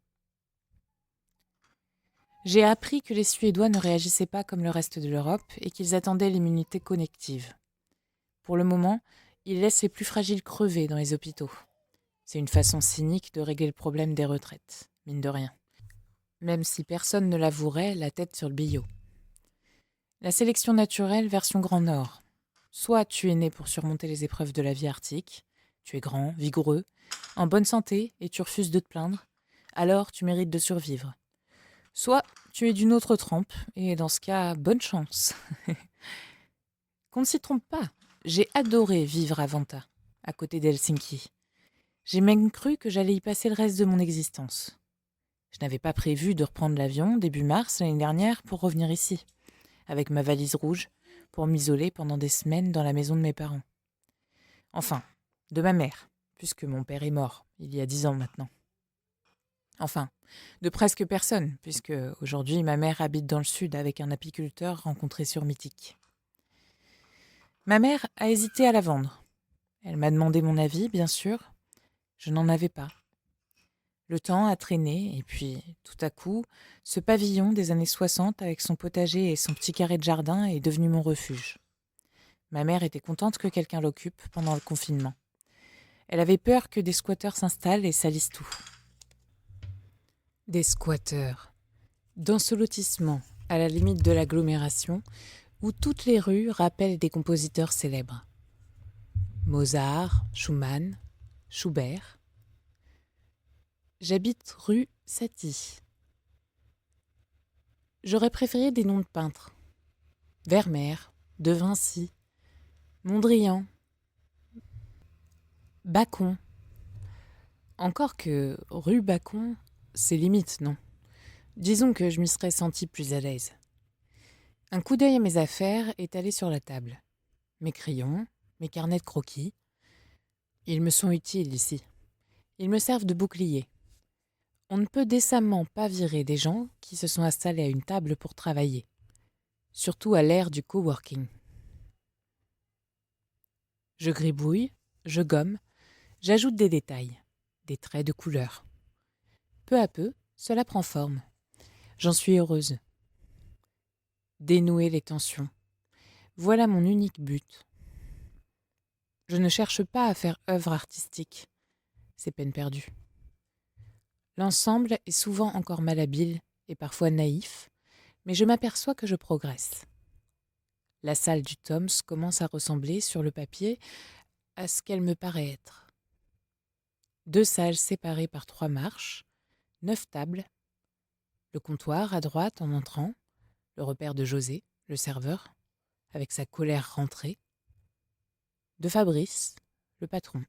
S1: J'ai appris que les Suédois ne réagissaient pas comme le reste de l'Europe et qu'ils attendaient l'immunité collective. Pour le moment, ils laissent les plus fragiles crever dans les hôpitaux. C'est une façon cynique de régler le problème des retraites, mine de rien. Même si personne ne l'avouerait, la tête sur le billot. La sélection naturelle version Grand Nord. Soit tu es né pour surmonter les épreuves de la vie arctique, tu es grand, vigoureux, en bonne santé et tu refuses de te plaindre, alors tu mérites de survivre. Soit tu es d'une autre trempe, et dans ce cas, bonne chance. Qu'on ne s'y trompe pas, j'ai adoré vivre à Vantaa, à côté d'Helsinki. J'ai même cru que j'allais y passer le reste de mon existence. Je n'avais pas prévu de reprendre l'avion début mars l'année dernière pour revenir ici, avec ma valise rouge, pour m'isoler pendant des semaines dans la maison de mes parents. Enfin, de ma mère, puisque mon père est mort, il y a 10 ans maintenant. Enfin, de presque personne, puisque aujourd'hui ma mère habite dans le sud avec un apiculteur rencontré sur Mythique. Ma mère a hésité à la vendre. Elle m'a demandé mon avis, bien sûr. Je n'en avais pas. Le temps a traîné, et puis, tout à coup, ce pavillon des années 60 avec son potager et son petit carré de jardin est devenu mon refuge. Ma mère était contente que quelqu'un l'occupe pendant le confinement. Elle avait peur que des squatteurs s'installent et salissent tout. Des squatteurs. Dans ce lotissement, à la limite de l'agglomération, où toutes les rues rappellent des compositeurs célèbres. Mozart, Schumann, Schubert. J'habite rue Satie. J'aurais préféré des noms de peintres. Vermeer, De Vinci, Mondrian, Bacon. Encore que rue Bacon, c'est limite, non? Disons que je m'y serais sentie plus à l'aise. Un coup d'œil à mes affaires est allé sur la table. Mes crayons, mes carnets de croquis. Ils me sont utiles ici. Ils me servent de bouclier. On ne peut décemment pas virer des gens qui se sont installés à une table pour travailler. Surtout à l'ère du coworking. Je gribouille, je gomme, j'ajoute des détails, des traits de couleur. Peu à peu, cela prend forme. J'en suis heureuse. Dénouer les tensions. Voilà mon unique but. Je ne cherche pas à faire œuvre artistique. C'est peine perdue. L'ensemble est souvent encore malhabile et parfois naïf, mais je m'aperçois que je progresse. La salle du Toms commence à ressembler, sur le papier, à ce qu'elle me paraît être. 2 salles séparées par 3 marches, 9 tables, le comptoir à droite en entrant, le repère de José, le serveur, avec sa colère rentrée, de Fabrice, le patron.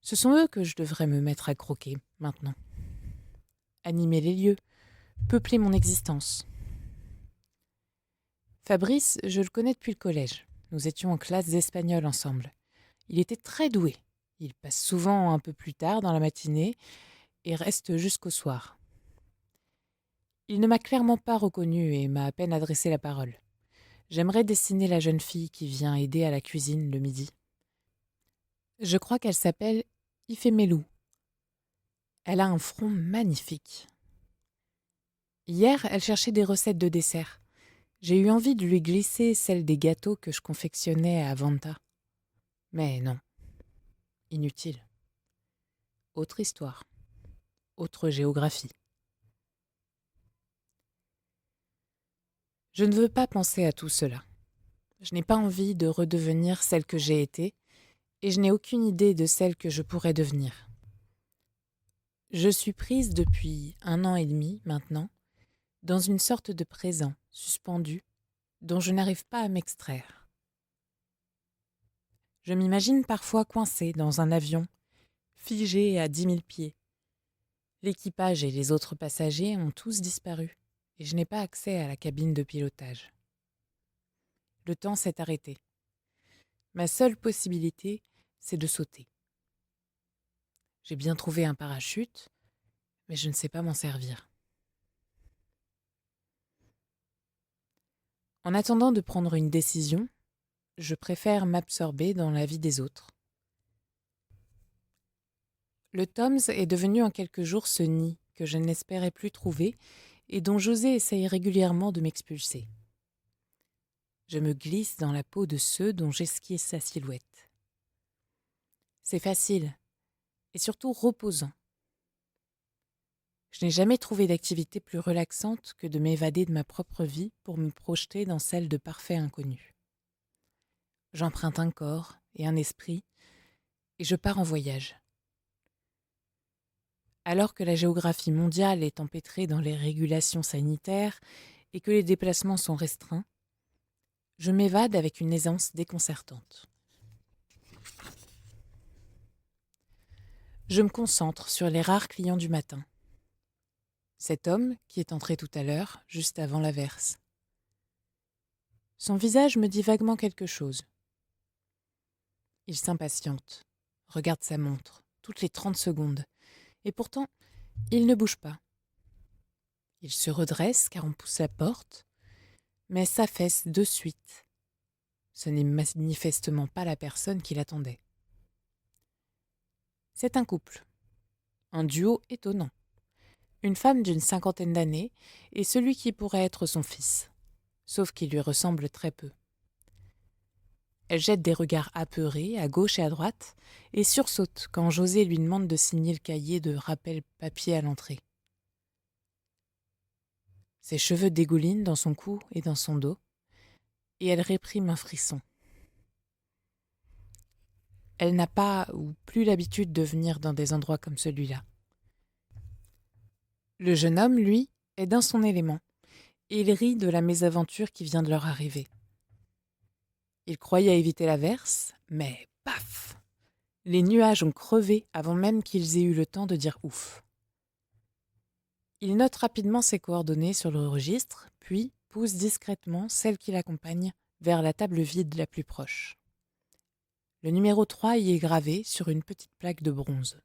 S1: Ce sont eux que je devrais me mettre à croquer, maintenant. Animer les lieux, peupler mon existence. Fabrice, je le connais depuis le collège. Nous étions en classe d'espagnol ensemble. Il était très doué. Il passe souvent un peu plus tard dans la matinée et reste jusqu'au soir. Il ne m'a clairement pas reconnu et m'a à peine adressé la parole. J'aimerais dessiner la jeune fille qui vient aider à la cuisine le midi. Je crois qu'elle s'appelle Ifemelou. Elle a un front magnifique. Hier, elle cherchait des recettes de dessert. J'ai eu envie de lui glisser celle des gâteaux que je confectionnais à Vanta. Mais non. Inutile. Autre histoire. Autre géographie. Je ne veux pas penser à tout cela. Je n'ai pas envie de redevenir celle que j'ai été, et je n'ai aucune idée de celle que je pourrais devenir. Je suis prise depuis 1 an et demi maintenant, dans une sorte de présent suspendu, dont je n'arrive pas à m'extraire. Je m'imagine parfois coincée dans un avion, figée à 10 000 pieds. L'équipage et les autres passagers ont tous disparu, et je n'ai pas accès à la cabine de pilotage. Le temps s'est arrêté. Ma seule possibilité, c'est de sauter. J'ai bien trouvé un parachute, mais je ne sais pas m'en servir. En attendant de prendre une décision, je préfère m'absorber dans la vie des autres. Le Toms est devenu en quelques jours ce nid que je n'espérais plus trouver et dont José essaye régulièrement de m'expulser. Je me glisse dans la peau de ceux dont j'esquisse sa silhouette. C'est facile et surtout reposant. Je n'ai jamais trouvé d'activité plus relaxante que de m'évader de ma propre vie pour me projeter dans celle de parfaits inconnus. J'emprunte un corps et un esprit et je pars en voyage. Alors que la géographie mondiale est empêtrée dans les régulations sanitaires et que les déplacements sont restreints, je m'évade avec une aisance déconcertante. Je me concentre sur les rares clients du matin. Cet homme qui est entré tout à l'heure, juste avant l'averse. Son visage me dit vaguement quelque chose. Il s'impatiente, regarde sa montre, toutes les 30 secondes, et pourtant, il ne bouge pas. Il se redresse car on pousse la porte, mais s'affaisse de suite. Ce n'est manifestement pas la personne qu'il attendait. C'est un couple, un duo étonnant. Une femme d'une 50aine d'années et celui qui pourrait être son fils, sauf qu'il lui ressemble très peu. Elle jette des regards apeurés à gauche et à droite et sursaute quand José lui demande de signer le cahier de rappel papier à l'entrée. Ses cheveux dégoulinent dans son cou et dans son dos, et elle réprime un frisson. Elle n'a pas ou plus l'habitude de venir dans des endroits comme celui-là. Le jeune homme, lui, est dans son élément, et il rit de la mésaventure qui vient de leur arriver. Il croyait éviter l'averse, mais paf! Les nuages ont crevé avant même qu'ils aient eu le temps de dire ouf. Il note rapidement ses coordonnées sur le registre, puis pousse discrètement celle qui l'accompagne vers la table vide la plus proche. Le numéro 3 y est gravé sur une petite plaque de bronze.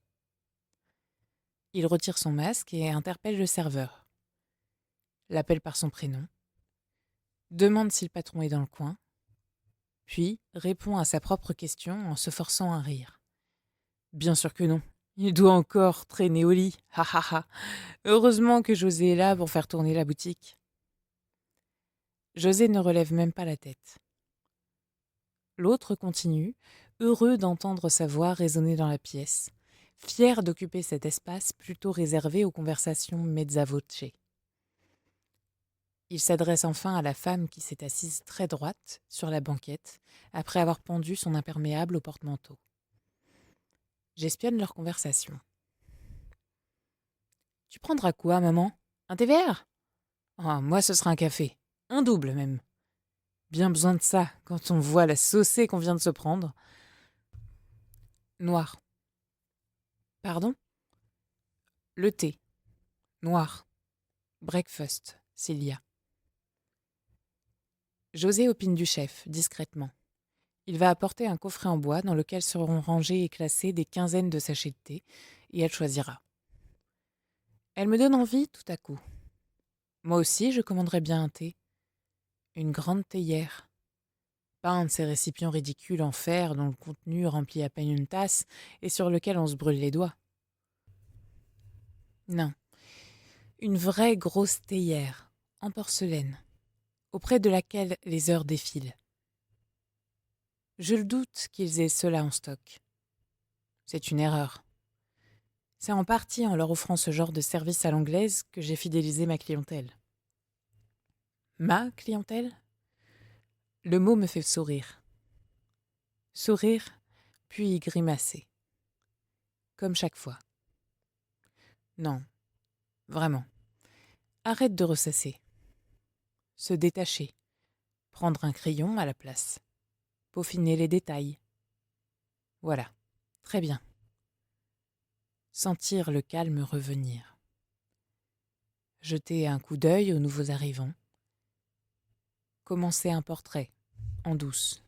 S1: Il retire son masque et interpelle le serveur. L'appelle par son prénom, demande si le patron est dans le coin, puis répond à sa propre question en se forçant à rire. Bien sûr que non, il doit encore traîner au lit, ha ha ha. Heureusement que José est là pour faire tourner la boutique. José ne relève même pas la tête. L'autre continue, heureux d'entendre sa voix résonner dans la pièce, fier d'occuper cet espace plutôt réservé aux conversations mezza voce. Il s'adresse enfin à la femme qui s'est assise très droite sur la banquette après avoir pendu son imperméable au porte-manteau. J'espionne leur conversation. « Tu prendras quoi, maman? Un thé vert? Ah, moi, ce sera un café. Un double, même. Bien besoin de ça quand on voit la saucée qu'on vient de se prendre. » Noir. Pardon? Le thé. Noir. Breakfast, s'il y a. José opine du chef, discrètement. Il va apporter un coffret en bois dans lequel seront rangés et classés des quinzaines de sachets de thé, et elle choisira. Elle me donne envie tout à coup. Moi aussi, je commanderais bien un thé. Une grande théière. Pas un de ces récipients ridicules en fer dont le contenu remplit à peine une tasse et sur lequel on se brûle les doigts. Non. Une vraie grosse théière, en porcelaine, auprès de laquelle les heures défilent. Je le doute qu'ils aient cela en stock. C'est une erreur. C'est en partie en leur offrant ce genre de service à l'anglaise que j'ai fidélisé ma clientèle. Ma clientèle? Le mot me fait sourire. Sourire, puis grimacer. Comme chaque fois. Non, vraiment. Arrête de ressasser. Se détacher. Prendre un crayon à la place. Peaufiner les détails. Voilà, très bien. Sentir le calme revenir. Jeter un coup d'œil aux nouveaux arrivants. Commencer un portrait, en douce.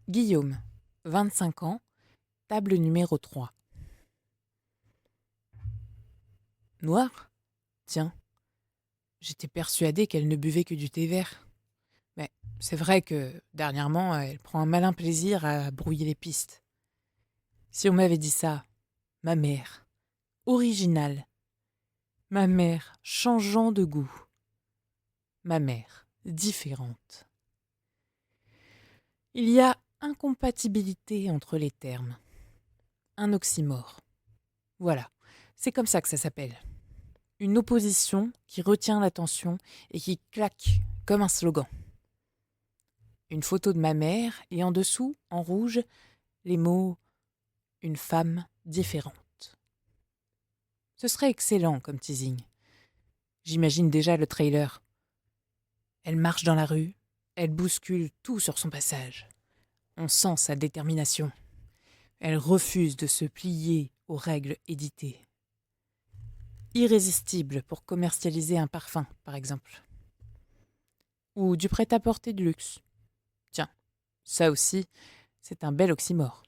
S1: Guillaume, 25 ans, table numéro 3. Noir? Tiens, j'étais persuadée qu'elle ne buvait que du thé vert. Mais c'est vrai que, dernièrement, elle prend un malin plaisir à brouiller les pistes. Si on m'avait dit ça, ma mère, originale, ma mère changeant de goût, ma mère différente. Il y a incompatibilité entre les termes. Un oxymore. Voilà, c'est comme ça que ça s'appelle. Une opposition qui retient l'attention et qui claque comme un slogan. Une photo de ma mère et en dessous, en rouge, les mots « une femme différente ». Ce serait excellent comme teasing. J'imagine déjà le trailer. Elle marche dans la rue, elle bouscule tout sur son passage. On sent sa détermination. Elle refuse de se plier aux règles éditées. Irrésistible pour commercialiser un parfum, par exemple. ou du prêt-à-porter de luxe. Tiens, ça aussi, c'est un bel oxymore.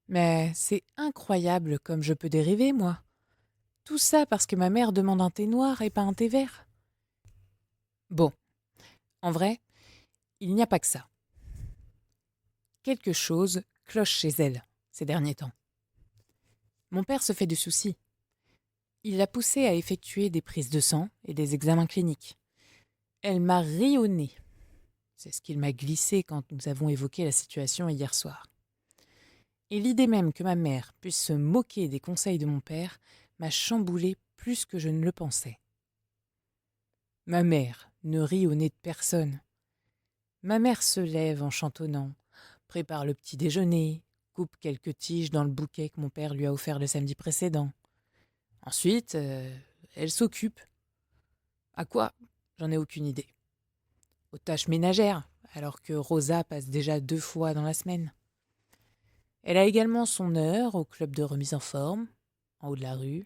S1: Mais c'est incroyable comme je peux dériver, moi. Tout ça parce que ma mère demande un thé noir et pas un thé vert. Bon, en vrai, il n'y a pas que ça. Quelque chose cloche chez elle ces derniers temps. Mon père se fait du souci. Il l'a poussée à effectuer des prises de sang et des examens cliniques. Elle m'a ri au nez. C'est ce qu'il m'a glissé quand nous avons évoqué la situation hier soir. Et l'idée même que ma mère puisse se moquer des conseils de mon père m'a chamboulé plus que je ne le pensais. Ma mère ne rit au nez de personne. Ma mère se lève en chantonnant, prépare le petit déjeuner, coupe quelques tiges dans le bouquet que mon père lui a offert le samedi précédent. Ensuite, elle s'occupe. À quoi? J'en ai aucune idée. Aux tâches ménagères, alors que Rosa passe déjà 2 fois dans la semaine. Elle a également son heure au club de remise en forme, en haut de la rue.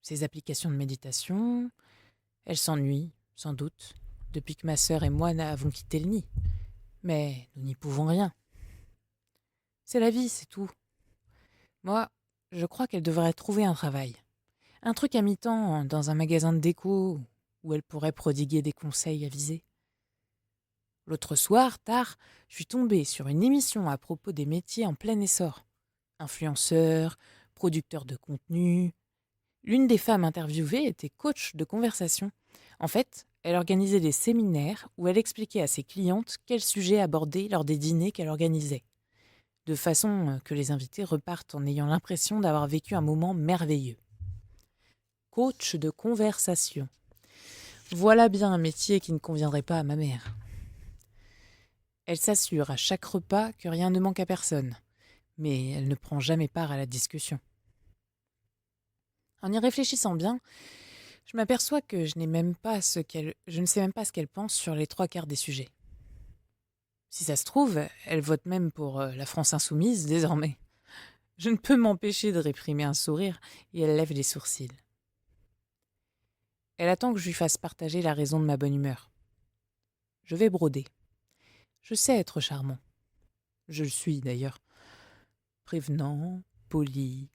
S1: Ses applications de méditation. Elle s'ennuie, sans doute, depuis que ma sœur et moi avons quitté le nid. Mais nous n'y pouvons rien. C'est la vie, c'est tout. Moi, je crois qu'elle devrait trouver un travail. Un truc à mi-temps dans un magasin de déco où elle pourrait prodiguer des conseils avisés. L'autre soir, tard, je suis tombée sur une émission à propos des métiers en plein essor. Influenceurs, producteurs de contenu. L'une des femmes interviewées était coach de conversation. En fait, elle organisait des séminaires où elle expliquait à ses clientes quels sujets aborder lors des dîners qu'elle organisait, de façon que les invités repartent en ayant l'impression d'avoir vécu un moment merveilleux. Coach de conversation. Voilà bien un métier qui ne conviendrait pas à ma mère. Elle s'assure à chaque repas que rien ne manque à personne, mais elle ne prend jamais part à la discussion. En y réfléchissant bien, je m'aperçois que je ne sais même pas ce qu'elle pense sur les 3/4 des sujets. Si ça se trouve, elle vote même pour la France insoumise désormais. Je ne peux m'empêcher de réprimer un sourire et elle lève les sourcils. Elle attend que je lui fasse partager la raison de ma bonne humeur. Je vais broder. Je sais être charmant. Je le suis d'ailleurs. Prévenant, poli.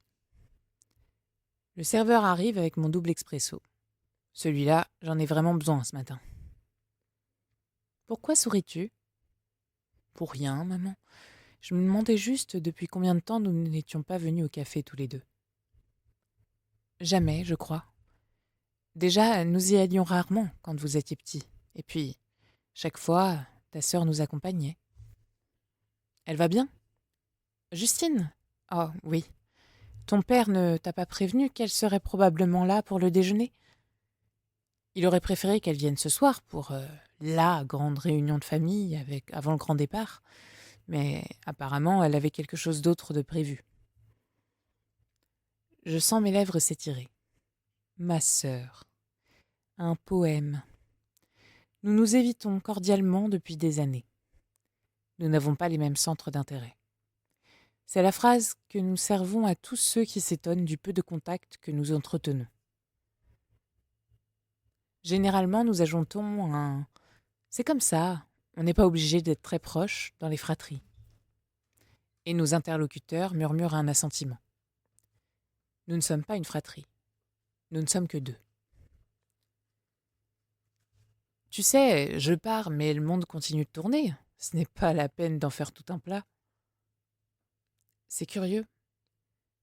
S1: Le serveur arrive avec mon double expresso. Celui-là, j'en ai vraiment besoin ce matin. Pourquoi souris-tu? Pour rien, maman. Je me demandais juste depuis combien de temps nous n'étions pas venus au café tous les deux. Jamais, je crois. Déjà, nous y allions rarement quand vous étiez petits. Et puis, chaque fois, ta sœur nous accompagnait. Elle va bien? Justine? Oh, oui. Ton père ne t'a pas prévenu qu'elle serait probablement là pour le déjeuner? Il aurait préféré qu'elle vienne ce soir pour la grande réunion de famille avant le grand départ, mais apparemment elle avait quelque chose d'autre de prévu. Je sens mes lèvres s'étirer. Ma sœur. Un poème. Nous nous évitons cordialement depuis des années. Nous n'avons pas les mêmes centres d'intérêt. C'est la phrase que nous servons à tous ceux qui s'étonnent du peu de contact que nous entretenons. Généralement, nous ajoutons un « c'est comme ça, on n'est pas obligé d'être très proches » dans les fratries. Et nos interlocuteurs murmurent un assentiment. Nous ne sommes pas une fratrie. Nous ne sommes que 2. Tu sais, je pars, mais le monde continue de tourner. Ce n'est pas la peine d'en faire tout un plat. C'est curieux.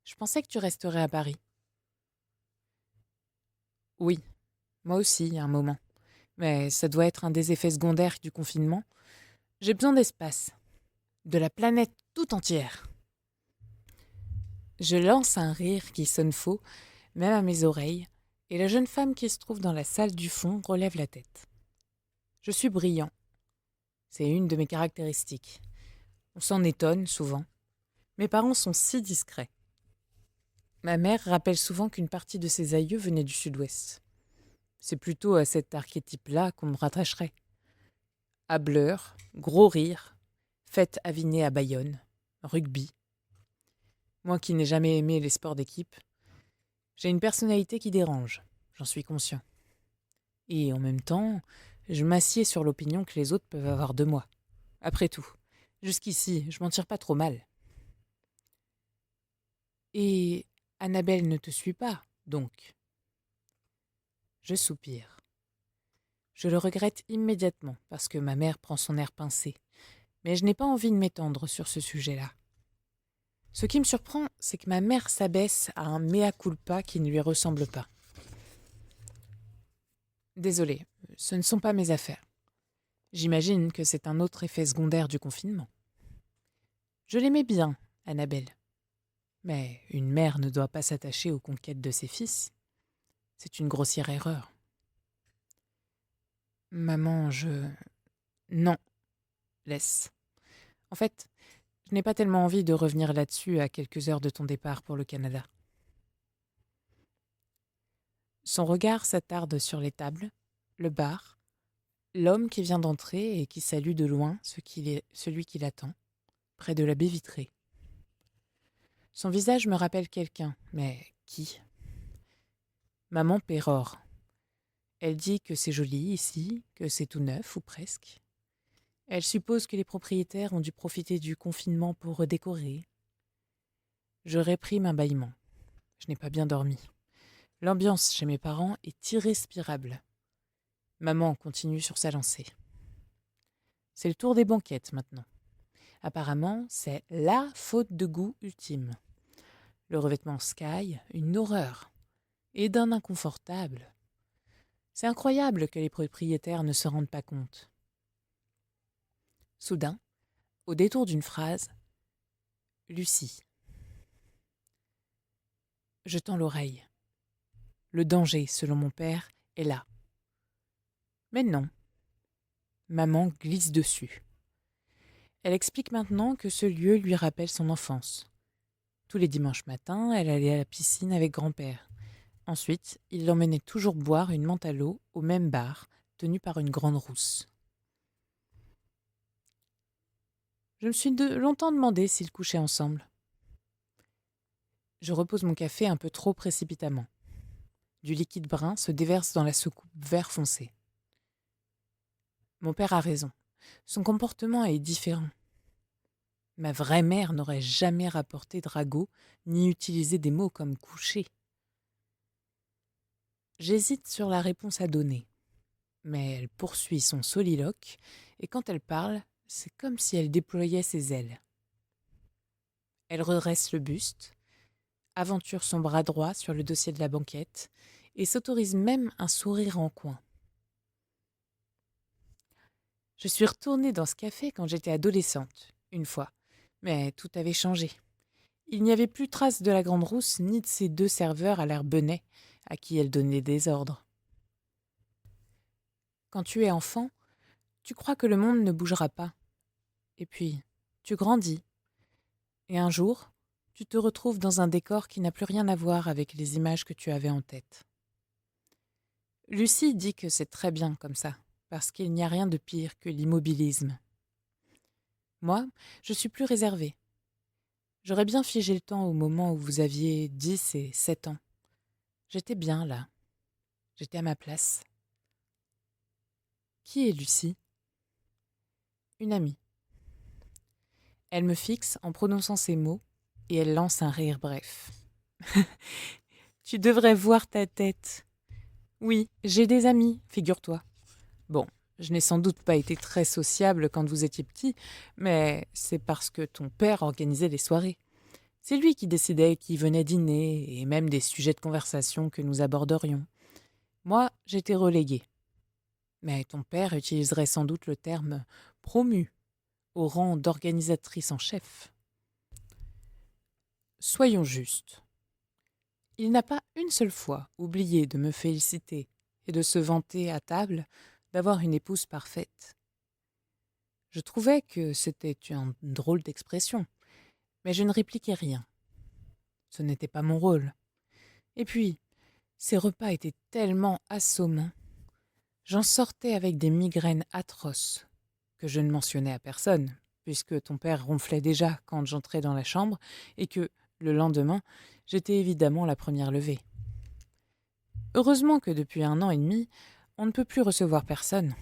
S1: Je pensais que tu resterais à Paris. Oui, moi aussi, à un moment. Mais ça doit être un des effets secondaires du confinement. J'ai besoin d'espace. De la planète tout entière. Je lance un rire qui sonne faux, même à mes oreilles, et la jeune femme qui se trouve dans la salle du fond relève la tête. Je suis brillant. C'est une de mes caractéristiques. On s'en étonne souvent. Mes parents sont si discrets. Ma mère rappelle souvent qu'une partie de ses aïeux venait du sud-ouest. C'est plutôt à cet archétype-là qu'on me rattacherait. Hâbleur, gros rire, fête avinée à Bayonne, rugby. Moi qui n'ai jamais aimé les sports d'équipe, j'ai une personnalité qui dérange, j'en suis conscient. Et en même temps, je m'assieds sur l'opinion que les autres peuvent avoir de moi. Après tout, jusqu'ici, je m'en tire pas trop mal. Et Annabelle ne te suit pas, donc. Je soupire. Je le regrette immédiatement parce que ma mère prend son air pincé, mais je n'ai pas envie de m'étendre sur ce sujet-là. Ce qui me surprend, c'est que ma mère s'abaisse à un mea culpa qui ne lui ressemble pas. Désolée, ce ne sont pas mes affaires. J'imagine que c'est un autre effet secondaire du confinement. Je l'aimais bien, Annabelle. Mais une mère ne doit pas s'attacher aux conquêtes de ses fils. C'est une grossière erreur. Maman, Non, laisse. En fait, je n'ai pas tellement envie de revenir là-dessus à quelques heures de ton départ pour le Canada. Son regard s'attarde sur les tables, le bar, l'homme qui vient d'entrer et qui salue de loin celui qui l'attend, près de la baie vitrée. Son visage me rappelle quelqu'un, mais qui? Maman pérore. Elle dit que c'est joli ici, que c'est tout neuf ou presque. Elle suppose que les propriétaires ont dû profiter du confinement pour redécorer. Je réprime un bâillement. Je n'ai pas bien dormi. L'ambiance chez mes parents est irrespirable. Maman continue sur sa lancée. C'est le tour des banquettes maintenant. Apparemment, c'est LA faute de goût ultime. Le revêtement sky, une horreur. Et d'un inconfortable. C'est incroyable que les propriétaires ne se rendent pas compte. Soudain, au détour d'une phrase, Lucie. Je tends l'oreille. Le danger, selon mon père, est là. Mais non. Maman glisse dessus. Elle explique maintenant que ce lieu lui rappelle son enfance. Tous les dimanches matins, elle allait à la piscine avec grand-père. Ensuite, il l'emmenait toujours boire une menthe à l'eau au même bar, tenu par une grande rousse. Je me suis longtemps demandé s'ils couchaient ensemble. Je repose mon café un peu trop précipitamment. Du liquide brun se déverse dans la soucoupe vert foncé. Mon père a raison. Son comportement est différent. Ma vraie mère n'aurait jamais rapporté dragot ni utilisé des mots comme coucher. J'hésite sur la réponse à donner. Mais elle poursuit son soliloque et quand elle parle, c'est comme si elle déployait ses ailes. Elle redresse le buste, aventure son bras droit sur le dossier de la banquette et s'autorise même un sourire en coin. Je suis retournée dans ce café quand j'étais adolescente, une fois, mais tout avait changé. Il n'y avait plus trace de la grande rousse ni de ses 2 serveurs à l'air benêt à qui elle donnait des ordres. Quand tu es enfant, tu crois que le monde ne bougera pas. Et puis, tu grandis. Et un jour, tu te retrouves dans un décor qui n'a plus rien à voir avec les images que tu avais en tête. Lucie dit que c'est très bien comme ça, parce qu'il n'y a rien de pire que l'immobilisme. Moi, je suis plus réservée. J'aurais bien figé le temps au moment où vous aviez 10 et 7 ans. J'étais bien là. J'étais à ma place. Qui est Lucie ? Une amie. Elle me fixe en prononçant ces mots et elle lance un rire bref. Tu devrais voir ta tête. Oui, j'ai des amis, figure-toi. Bon, je n'ai sans doute pas été très sociable quand vous étiez petit, mais c'est parce que ton père organisait les soirées. C'est lui qui décidait qui venait dîner et même des sujets de conversation que nous aborderions. Moi, j'étais reléguée. Mais ton père utiliserait sans doute le terme « promu » au rang d'organisatrice en chef. Soyons justes. Il n'a pas une seule fois oublié de me féliciter et de se vanter à table d'avoir une épouse parfaite. Je trouvais que c'était une drôle d'expression, mais je ne répliquais rien. Ce n'était pas mon rôle. Et puis, ces repas étaient tellement assommants. J'en sortais avec des migraines atroces, que je ne mentionnais à personne, puisque ton père ronflait déjà quand j'entrais dans la chambre et que, le lendemain, j'étais évidemment la première levée. Heureusement que depuis 1 an et demi, on ne peut plus recevoir personne.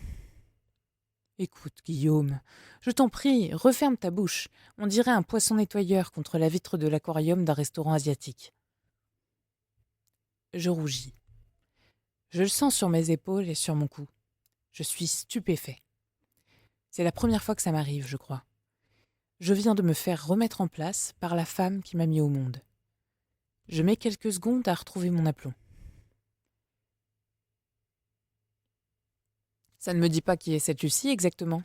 S1: Écoute, Guillaume, je t'en prie, referme ta bouche. On dirait un poisson nettoyeur contre la vitre de l'aquarium d'un restaurant asiatique. Je rougis. Je le sens sur mes épaules et sur mon cou. Je suis stupéfait. C'est la première fois que ça m'arrive, je crois. Je viens de me faire remettre en place par la femme qui m'a mis au monde. Je mets quelques secondes à retrouver mon aplomb. Ça ne me dit pas qui est cette Lucie exactement.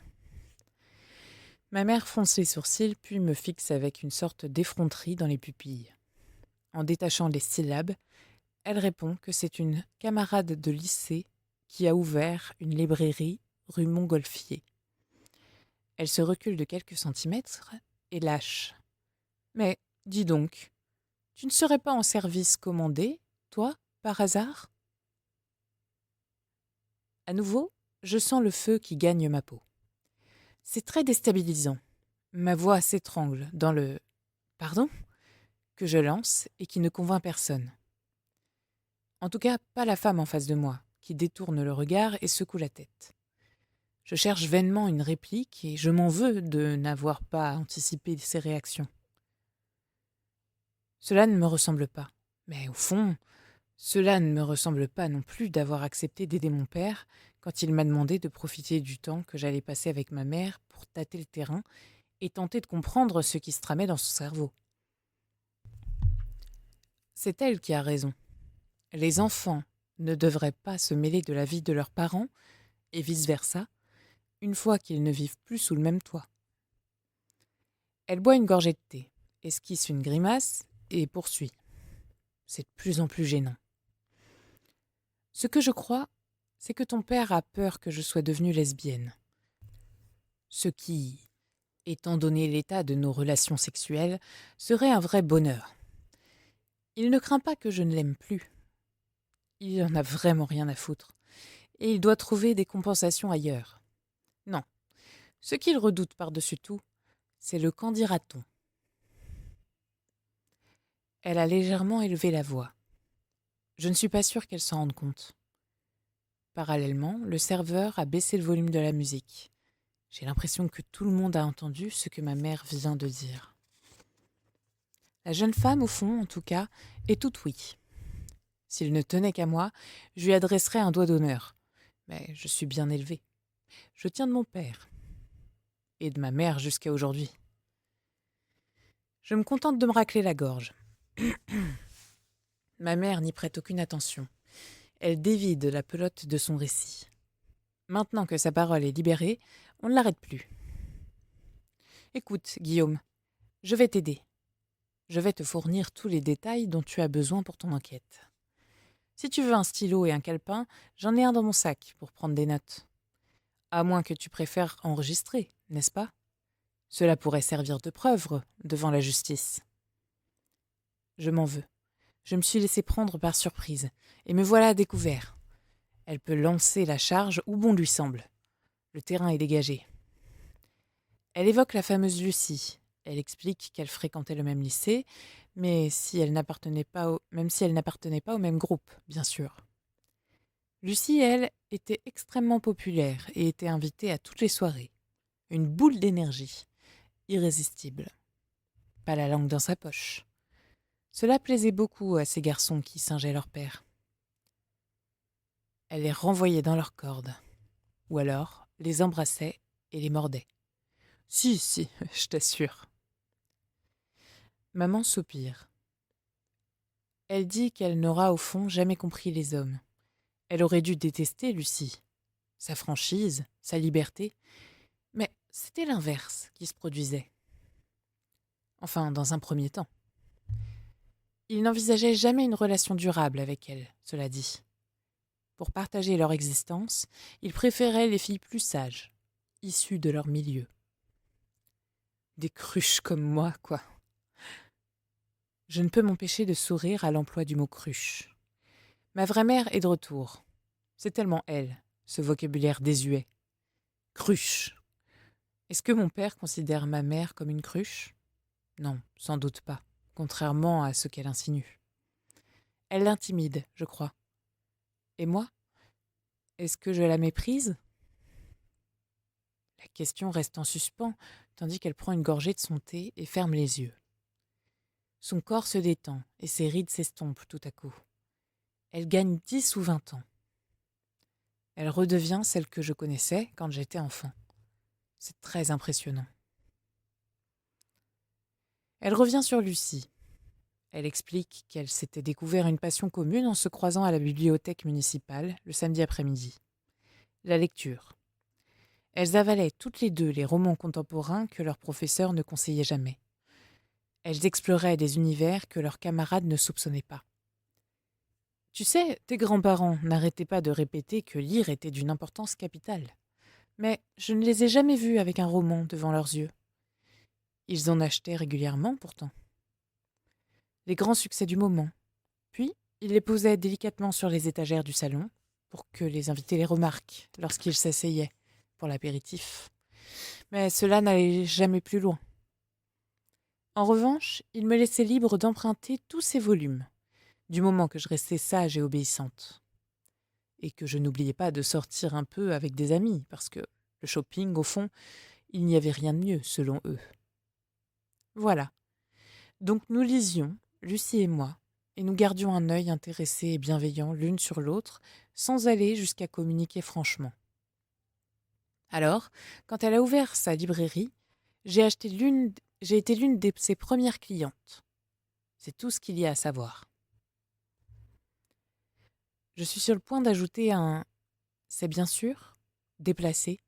S1: Ma mère fronce les sourcils, puis me fixe avec une sorte d'effronterie dans les pupilles. En détachant les syllabes, elle répond que c'est une camarade de lycée qui a ouvert une librairie rue Montgolfier. Elle se recule de quelques centimètres et lâche. « Mais, dis donc, tu ne serais pas en service commandé, toi, par hasard ?» À nouveau, je sens le feu qui gagne ma peau. C'est très déstabilisant. Ma voix s'étrangle dans le « pardon » que je lance et qui ne convainc personne. En tout cas, pas la femme en face de moi, qui détourne le regard et secoue la tête. Je cherche vainement une réplique et je m'en veux de n'avoir pas anticipé ses réactions. Cela ne me ressemble pas. Mais au fond, cela ne me ressemble pas non plus d'avoir accepté d'aider mon père quand il m'a demandé de profiter du temps que j'allais passer avec ma mère pour tâter le terrain et tenter de comprendre ce qui se tramait dans son cerveau. C'est elle qui a raison. Les enfants ne devraient pas se mêler de la vie de leurs parents, et vice-versa, une fois qu'ils ne vivent plus sous le même toit. Elle boit une gorgée de thé, esquisse une grimace et poursuit. C'est de plus en plus gênant. Ce que je crois, c'est que ton père a peur que je sois devenue lesbienne. Ce qui, étant donné l'état de nos relations sexuelles, serait un vrai bonheur. Il ne craint pas que je ne l'aime plus. Il en a vraiment rien à foutre. Et il doit trouver des compensations ailleurs. Non. Ce qu'il redoute par-dessus tout, c'est le qu'en dira-t-on. Elle a légèrement élevé la voix. Je ne suis pas sûre qu'elle s'en rende compte. Parallèlement, le serveur a baissé le volume de la musique. J'ai l'impression que tout le monde a entendu ce que ma mère vient de dire. La jeune femme, au fond, en tout cas, est toute oui. S'il ne tenait qu'à moi, je lui adresserais un doigt d'honneur. Mais je suis bien élevée. Je tiens de mon père. Et de ma mère jusqu'à aujourd'hui. Je me contente de me racler la gorge. Ma mère n'y prête aucune attention. Elle dévide la pelote de son récit. Maintenant que sa parole est libérée, on ne l'arrête plus. Écoute, Guillaume, je vais t'aider. Je vais te fournir tous les détails dont tu as besoin pour ton enquête. Si tu veux un stylo et un calepin, j'en ai un dans mon sac pour prendre des notes. À moins que tu préfères enregistrer, n'est-ce pas ? Cela pourrait servir de preuve devant la justice. Je m'en veux. Je me suis laissé prendre par surprise, et me voilà à découvert. Elle peut lancer la charge où bon lui semble. Le terrain est dégagé. Elle évoque la fameuse Lucie. Elle explique qu'elle fréquentait le même lycée, mais même si elle n'appartenait pas au même groupe, bien sûr. Lucie, elle, était extrêmement populaire et était invitée à toutes les soirées. Une boule d'énergie, irrésistible. Pas la langue dans sa poche. Cela plaisait beaucoup à ces garçons qui singeaient leur père. Elle les renvoyait dans leurs cordes, ou alors les embrassait et les mordait. Si, je t'assure. Maman soupire. Elle dit qu'elle n'aura au fond jamais compris les hommes. Elle aurait dû détester Lucie, sa franchise, sa liberté, mais c'était l'inverse qui se produisait. Enfin, dans un premier temps. Il n'envisageait jamais une relation durable avec elle, cela dit. Pour partager leur existence, il préférait les filles plus sages, issues de leur milieu. Des cruches comme moi, quoi. Je ne peux m'empêcher de sourire à l'emploi du mot cruche. Ma vraie mère est de retour. C'est tellement elle, ce vocabulaire désuet. Cruche. Est-ce que mon père considère ma mère comme une cruche ? Non, sans doute pas, contrairement à ce qu'elle insinue. Elle l'intimide, je crois. Et moi ? Est-ce que je la méprise? La question reste en suspens, tandis qu'elle prend une gorgée de son thé et ferme les yeux. Son corps se détend et ses rides s'estompent tout à coup. Elle gagne 10 ou 20 ans. Elle redevient celle que je connaissais quand j'étais enfant. C'est très impressionnant. Elle revient sur Lucie. Elle explique qu'elle s'était découvert une passion commune en se croisant à la bibliothèque municipale le samedi après-midi. La lecture. Elles avalaient toutes les deux les romans contemporains que leur professeur ne conseillait jamais. Elles exploraient des univers que leurs camarades ne soupçonnaient pas. Tu sais, tes grands-parents n'arrêtaient pas de répéter que lire était d'une importance capitale. Mais je ne les ai jamais vus avec un roman devant leurs yeux. Ils en achetaient régulièrement pourtant. Les grands succès du moment. Puis, ils les posaient délicatement sur les étagères du salon pour que les invités les remarquent lorsqu'ils s'asseyaient pour l'apéritif. Mais cela n'allait jamais plus loin. En revanche, ils me laissaient libre d'emprunter tous ces volumes, du moment que je restais sage et obéissante. Et que je n'oubliais pas de sortir un peu avec des amis, parce que le shopping, au fond, il n'y avait rien de mieux, selon eux. Voilà. Donc nous lisions, Lucie et moi, et nous gardions un œil intéressé et bienveillant l'une sur l'autre, sans aller jusqu'à communiquer franchement. Alors, quand elle a ouvert sa librairie, j'ai été l'une de ses premières clientes. C'est tout ce qu'il y a à savoir. Je suis sur le point d'ajouter un « c'est bien sûr » déplacé,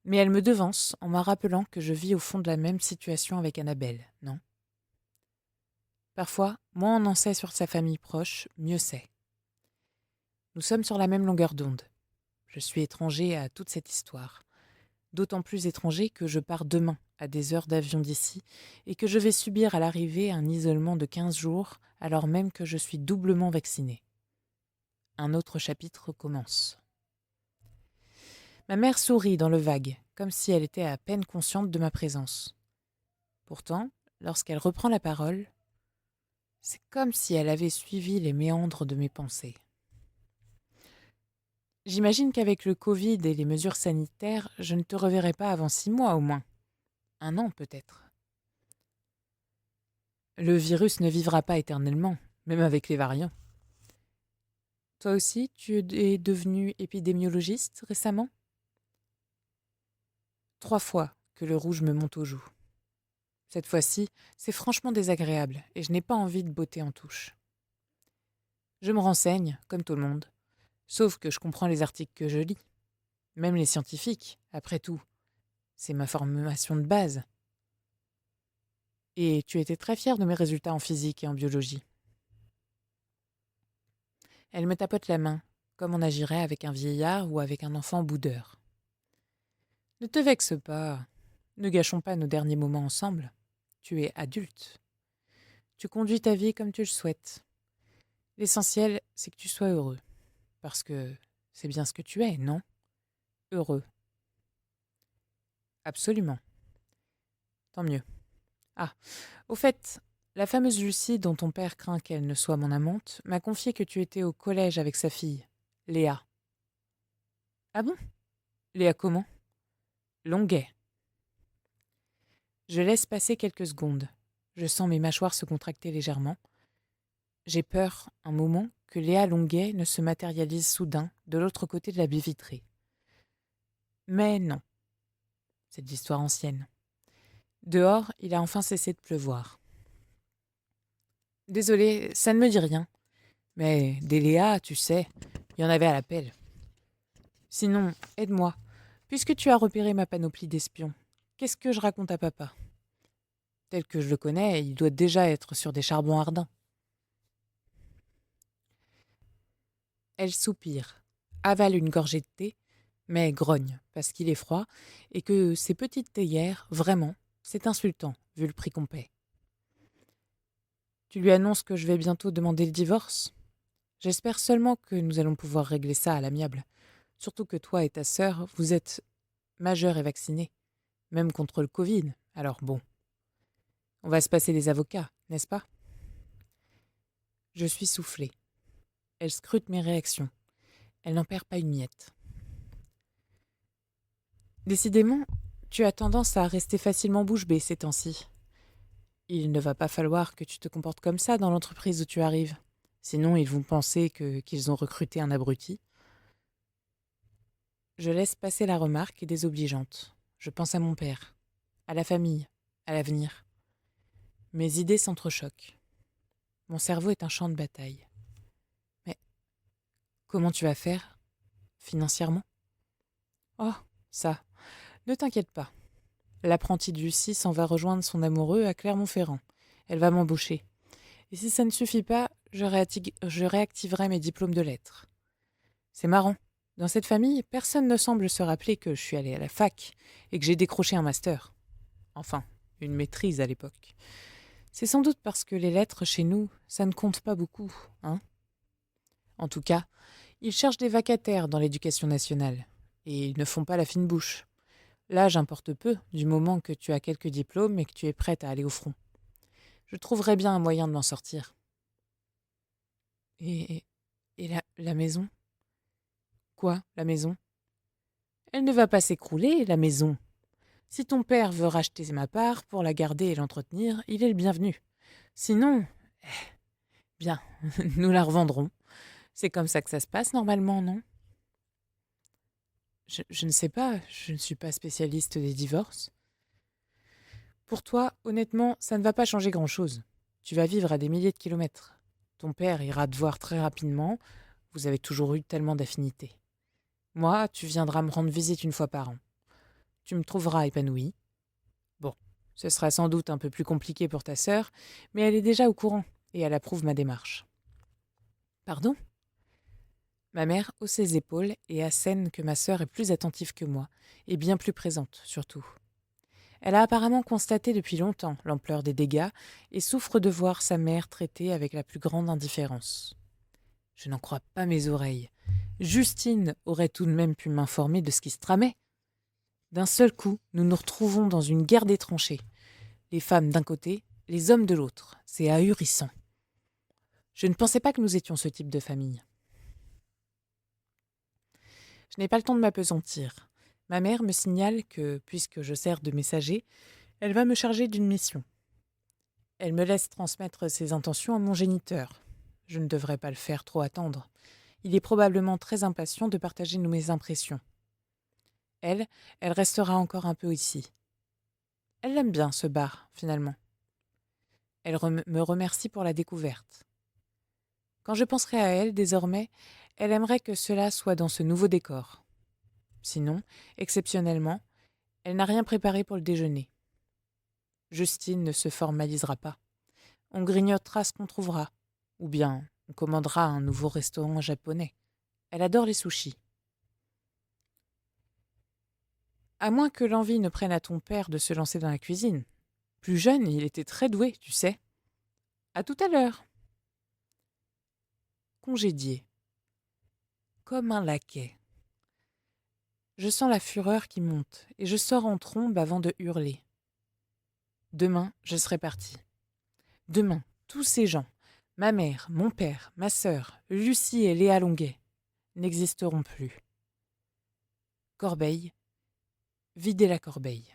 S1: mais elle me devance en me rappelant que je vis au fond de la même situation avec Annabelle, non? Parfois, moins on en sait sur sa famille proche, mieux c'est. Nous sommes sur la même longueur d'onde. Je suis étranger à toute cette histoire. D'autant plus étranger que je pars demain, à des heures d'avion d'ici, et que je vais subir à l'arrivée un isolement de 15 jours, alors même que je suis doublement vaccinée. Un autre chapitre commence. Ma mère sourit dans le vague, comme si elle était à peine consciente de ma présence. Pourtant, lorsqu'elle reprend la parole, c'est comme si elle avait suivi les méandres de mes pensées. J'imagine qu'avec le Covid et les mesures sanitaires, je ne te reverrai pas avant 6 mois au moins. 1 an peut-être. Le virus ne vivra pas éternellement, même avec les variants. Toi aussi, tu es devenu épidémiologiste récemment? 3 fois que le rouge me monte aux joues. Cette fois-ci, c'est franchement désagréable et je n'ai pas envie de botter en touche. Je me renseigne, comme tout le monde, sauf que je comprends les articles que je lis. Même les scientifiques, après tout. C'est ma formation de base. Et tu étais très fière de mes résultats en physique et en biologie. Elle me tapote la main, comme on agirait avec un vieillard ou avec un enfant boudeur. Ne te vexe pas. Ne gâchons pas nos derniers moments ensemble. Tu es adulte. Tu conduis ta vie comme tu le souhaites. L'essentiel, c'est que tu sois heureux. Parce que c'est bien ce que tu es, non? Heureux. Absolument. Tant mieux. Ah, au fait, la fameuse Lucie dont ton père craint qu'elle ne soit mon amante m'a confié que tu étais au collège avec sa fille, Léa. Ah bon? Léa comment? Longuet. Je laisse passer quelques secondes. Je sens mes mâchoires se contracter légèrement. J'ai peur, un moment, que Léa Longuet ne se matérialise soudain de l'autre côté de la baie vitrée. Mais non. C'est de l'histoire ancienne. Dehors, il a enfin cessé de pleuvoir. Désolée, ça ne me dit rien. Mais des Léa, tu sais, il y en avait à l'appel. Sinon, aide-moi. Puisque tu as repéré ma panoplie d'espions, qu'est-ce que je raconte à papa? Tel que je le connais, il doit déjà être sur des charbons ardents. Elle soupire, avale une gorgée de thé, mais grogne, parce qu'il est froid, et que ces petites théières, vraiment, c'est insultant, vu le prix qu'on paie. Tu lui annonces que je vais bientôt demander le divorce? J'espère seulement que nous allons pouvoir régler ça à l'amiable. Surtout que toi et ta sœur, vous êtes majeurs et vaccinés, même contre le Covid, alors bon. On va se passer des avocats, n'est-ce pas? Je suis soufflée. Elle scrute mes réactions. Elle n'en perd pas une miette. Décidément, tu as tendance à rester facilement bouche bée ces temps-ci. Il ne va pas falloir que tu te comportes comme ça dans l'entreprise où tu arrives. Sinon, ils vont penser qu'ils ont recruté un abruti. Je laisse passer la remarque désobligeante. Je pense à mon père, à la famille, à l'avenir. Mes idées s'entrechoquent. Mon cerveau est un champ de bataille. Mais comment tu vas faire, financièrement? Oh, ça, ne t'inquiète pas. L'apprentie de Lucie s'en va rejoindre son amoureux à Clermont-Ferrand. Elle va m'embaucher. Et si ça ne suffit pas, je réactiverai mes diplômes de lettres. C'est marrant. Dans cette famille, personne ne semble se rappeler que je suis allée à la fac et que j'ai décroché un master. Enfin, une maîtrise à l'époque. C'est sans doute parce que les lettres chez nous, ça ne compte pas beaucoup, hein? En tout cas, ils cherchent des vacataires dans l'éducation nationale. Et ils ne font pas la fine bouche. L'âge importe peu, du moment que tu as quelques diplômes et que tu es prête à aller au front. Je trouverai bien un moyen de m'en sortir. Et, et la maison? Quoi, la maison? Elle ne va pas s'écrouler, la maison. Si ton père veut racheter ma part pour la garder et l'entretenir, il est le bienvenu. Sinon, bien, nous la revendrons. C'est comme ça que ça se passe normalement, non? Je ne sais pas, je ne suis pas spécialiste des divorces. Pour toi, honnêtement, ça ne va pas changer grand-chose. Tu vas vivre à des milliers de kilomètres. Ton père ira te voir très rapidement. Vous avez toujours eu tellement d'affinités. Moi, tu viendras me rendre visite une fois par an. Tu me trouveras épanouie. Bon, ce sera sans doute un peu plus compliqué pour ta sœur, mais elle est déjà au courant et elle approuve ma démarche. Pardon? Ma mère hausse ses épaules et assène que ma sœur est plus attentive que moi, et bien plus présente, surtout. Elle a apparemment constaté depuis longtemps l'ampleur des dégâts et souffre de voir sa mère traitée avec la plus grande indifférence. Je n'en crois pas mes oreilles. Justine aurait tout de même pu m'informer de ce qui se tramait. D'un seul coup, nous nous retrouvons dans une guerre des tranchées. Les femmes d'un côté, les hommes de l'autre. C'est ahurissant. Je ne pensais pas que nous étions ce type de famille. Je n'ai pas le temps de m'appesantir. Ma mère me signale que, puisque je sers de messager, elle va me charger d'une mission. Elle me laisse transmettre ses intentions à mon géniteur. Je ne devrais pas le faire trop attendre. Il est probablement très impatient de partager mes impressions. Elle restera encore un peu ici. Elle l'aime bien, ce bar, finalement. Elle me remercie pour la découverte. Quand je penserai à elle, désormais, elle aimerait que cela soit dans ce nouveau décor. Sinon, exceptionnellement, elle n'a rien préparé pour le déjeuner. Justine ne se formalisera pas. On grignotera ce qu'on trouvera. Ou bien, on commandera un nouveau restaurant japonais. Elle adore les sushis. À moins que l'envie ne prenne à ton père de se lancer dans la cuisine. Plus jeune, il était très doué, tu sais. À tout à l'heure. Congédié. Comme un laquais. Je sens la fureur qui monte, et je sors en trombe avant de hurler. Demain, je serai partie. Demain, tous ces gens, ma mère, mon père, ma sœur, Lucie et Léa Longuet, n'existeront plus. Corbeille, videz la corbeille.